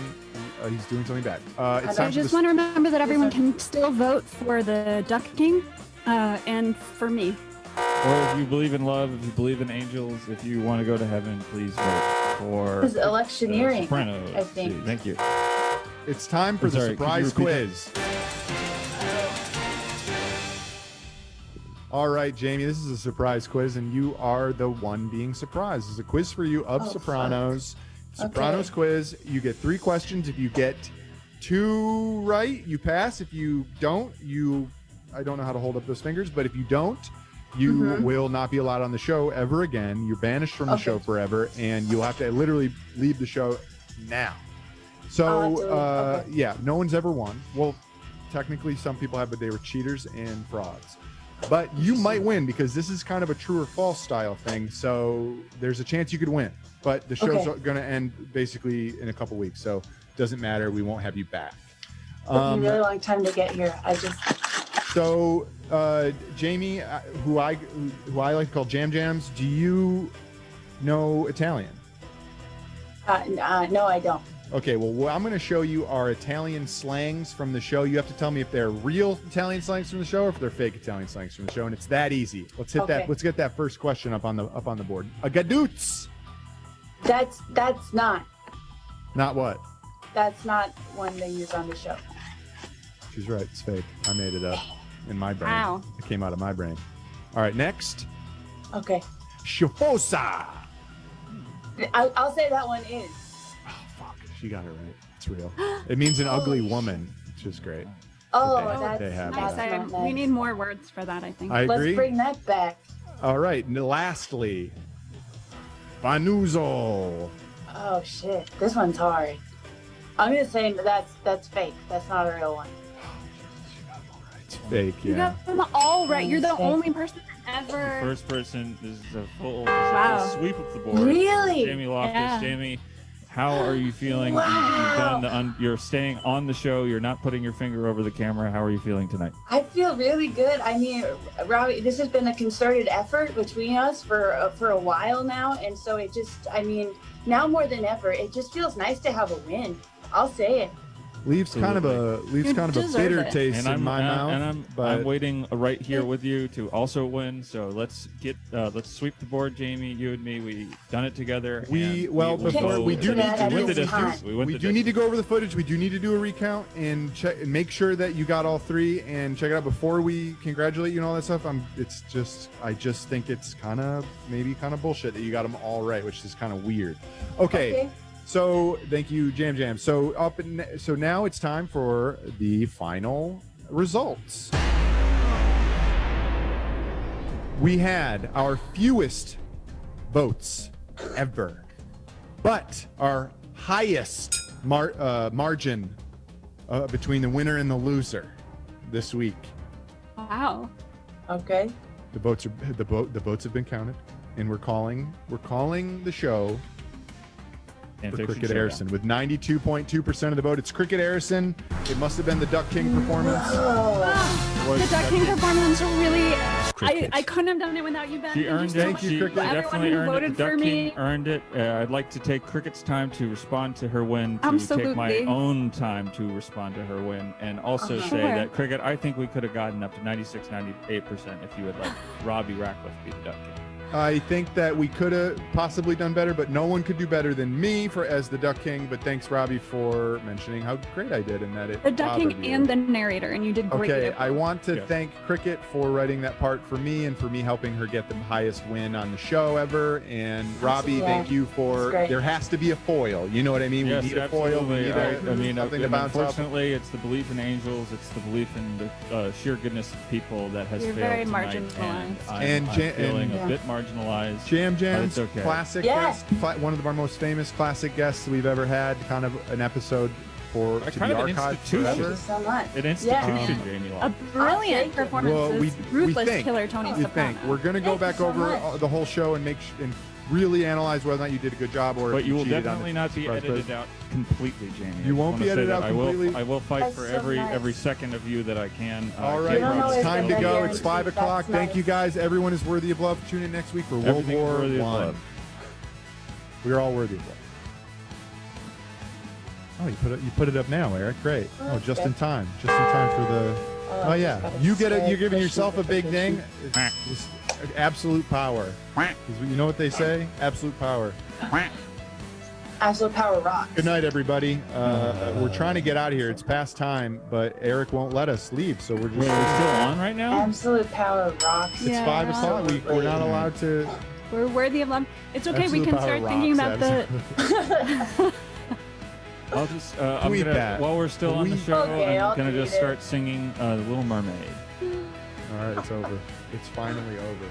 He's doing something bad. It's I time I for just the want to remember that everyone can still vote for the Duck King and for me. Or if you believe in love, if you believe in angels, if you want to go to heaven, please vote for It's electioneering, Sopranos. I think. Thank you. It's time for I'm the sorry, could you surprise repeat quiz. All right, Jamie, this is a surprise quiz, and you are the one being surprised. It's a quiz for you of Oh, Sopranos. fuck. Sopranos Okay. quiz. You get 3 questions. If you get 2 right, you pass. If you don't, I don't know how to hold up those fingers, but if you don't, you will not be allowed on the show ever again. You're banished from the Okay. show forever, and you'll have to literally leave the show now. I'll So, have to leave. Okay. yeah, no one's ever won. Well, technically, some people have, but they were cheaters and frauds. But you might win because this is kind of a true or false style thing. So there's a chance you could win. But the show's Okay. going to end basically in a couple weeks. So it doesn't matter. We won't have you back. It took me a really long time to get here. So, Jamie, who I like to call Jam Jams, do you know Italian? No, I don't. Okay, well, what I'm going to show you are Italian slangs from the show. You have to tell me if they're real Italian slangs from the show or if they're fake Italian slangs from the show, and it's that easy. Let's hit that. Okay. Let's get that first question up on the board. A gadoots. That's not. Not what? That's not one they use on the show. She's right. It's fake. I made it up in my brain. Wow. It came out of my brain. All right, next. Okay. Schifosa. I'll say that one is. Oh, fuck. She got it right. It's real. It means an ugly woman, which is great. Oh, They- that's they have Nice. that. not We nice. need more words for that, I think. I Let's agree. bring that back. All right. And lastly, Banuzzo. Oh shit, this one's hard. I'm gonna say that's fake. That's not a real one. It's fake, You yeah. got them all right. You're the Thank only person ever. First person is a full Wow. sweep of the board. Really? Jamie Loftus. Yeah. Jamie, how are you feeling? Wow. You're staying on the show. You're not putting your finger over the camera. How are you feeling tonight? I feel really good. I mean, Robbie, this has been a concerted effort between us for a while now, and so it just, I mean, now more than ever, it just feels nice to have a win. I'll say it. Leaves kind of a You deserve bitter it. taste And in I'm my mouth. I'm but waiting right here with you to also win. So let's sweep the board, Jamie. You and me. We've done it together. We- and well, will before- go- we do we need to went do- the distance. we We went we the do need to distance. go over the footage. We do need to do a recount and check and make sure that you got all 3 and check it out before we congratulate you and all that stuff. I just think it's kind of bullshit that you got them all right, which is kind of weird. Okay. So thank you, Jam Jam. So so now it's time for the final results. We had our fewest votes ever, but our highest margin between the winner and the loser this week. Wow. Okay. The votes have been counted, and we're calling the show And for Fiction Cricket Showdown. Harrison with 92.2% of the vote. It's Cricket Harrison. It must have been the Duck King performance. Oh, The Duck King performance really. Cricket. I couldn't have done it without you, Ben. She Thank earned so it. much She for Cricket. everyone definitely who earned it. voted The Duck for King me. earned it. I'd like to take Cricket's time to respond to her win, to take my Absolutely. own time to respond to her win, and also say Sure. that Cricket, I think we could have gotten up to 96, 98% if you had let Robbie Ratcliffe be the Duck King. I think that we could have possibly done better, but no one could do better than me as the Duck King. But thanks, Robbie, for mentioning how great I did and that it The Duck King bothered you. and the narrator, and you did great. Okay, at I both. want to Yeah. thank Cricket for writing that part for me and for me helping her get the highest win on the show ever. And Robbie, Yeah, thank you it's for. great. There has to be a foil. You know what I mean? Yes, we need a foil. We absolutely. need I mean, something to bounce off. unfortunately, it's the belief in angels. It's the belief in the sheer goodness of people that has You're failed very tonight. marginalized. And I'm feeling and- a bit marginalized. Jam Jam's But it's okay. classic Yeah. guest, one of our most famous classic guests we've ever had. Kind of an episode to Kind be of an archived institution. thank you forever. so much. An institution, Yeah. Jamie A Loftus. brilliant Thank you. performance. Well, we Ruthless think. killer Tony We Soprano. think we're going to go Thank you back so over much. the whole show and really analyze whether or not you did a good job or But if you will cheated on definitely the not be surprise edited quiz. out completely, Jamie. I You just won't wanna be say edited that out completely? I will fight That's for so every nice. second of you that I can. All right, You don't it's always time get to that go. It's guarantee. 5 o'clock. That's Thank you nice. guys. Everyone is worthy of love. Tune in next week for World Everything is War worthy of I. love. We are all worthy of love. Oh, you put it up now, Eric. Great. Oh, just in time. Just in time for the. Oh yeah, you get it. You're giving yourself a big ding. It's just absolute power. 'Cause you know what they say? Absolute power. Absolute power rocks. Good night, everybody. We're trying to get out of here. It's past time, but Eric won't let us leave, so we're Wait, just. are we still on right now? Absolute power rocks. It's Yeah. 5 o'clock. We're not allowed to. We're worthy of love. It's okay. We Absolute can power start thinking rocks. about the. I'll just, I'm Tweet gonna, that. while we're still on the Tweet- show, Okay, I'll I'm gonna just tweet it. start singing The Little Mermaid. All right, it's over. It's finally over.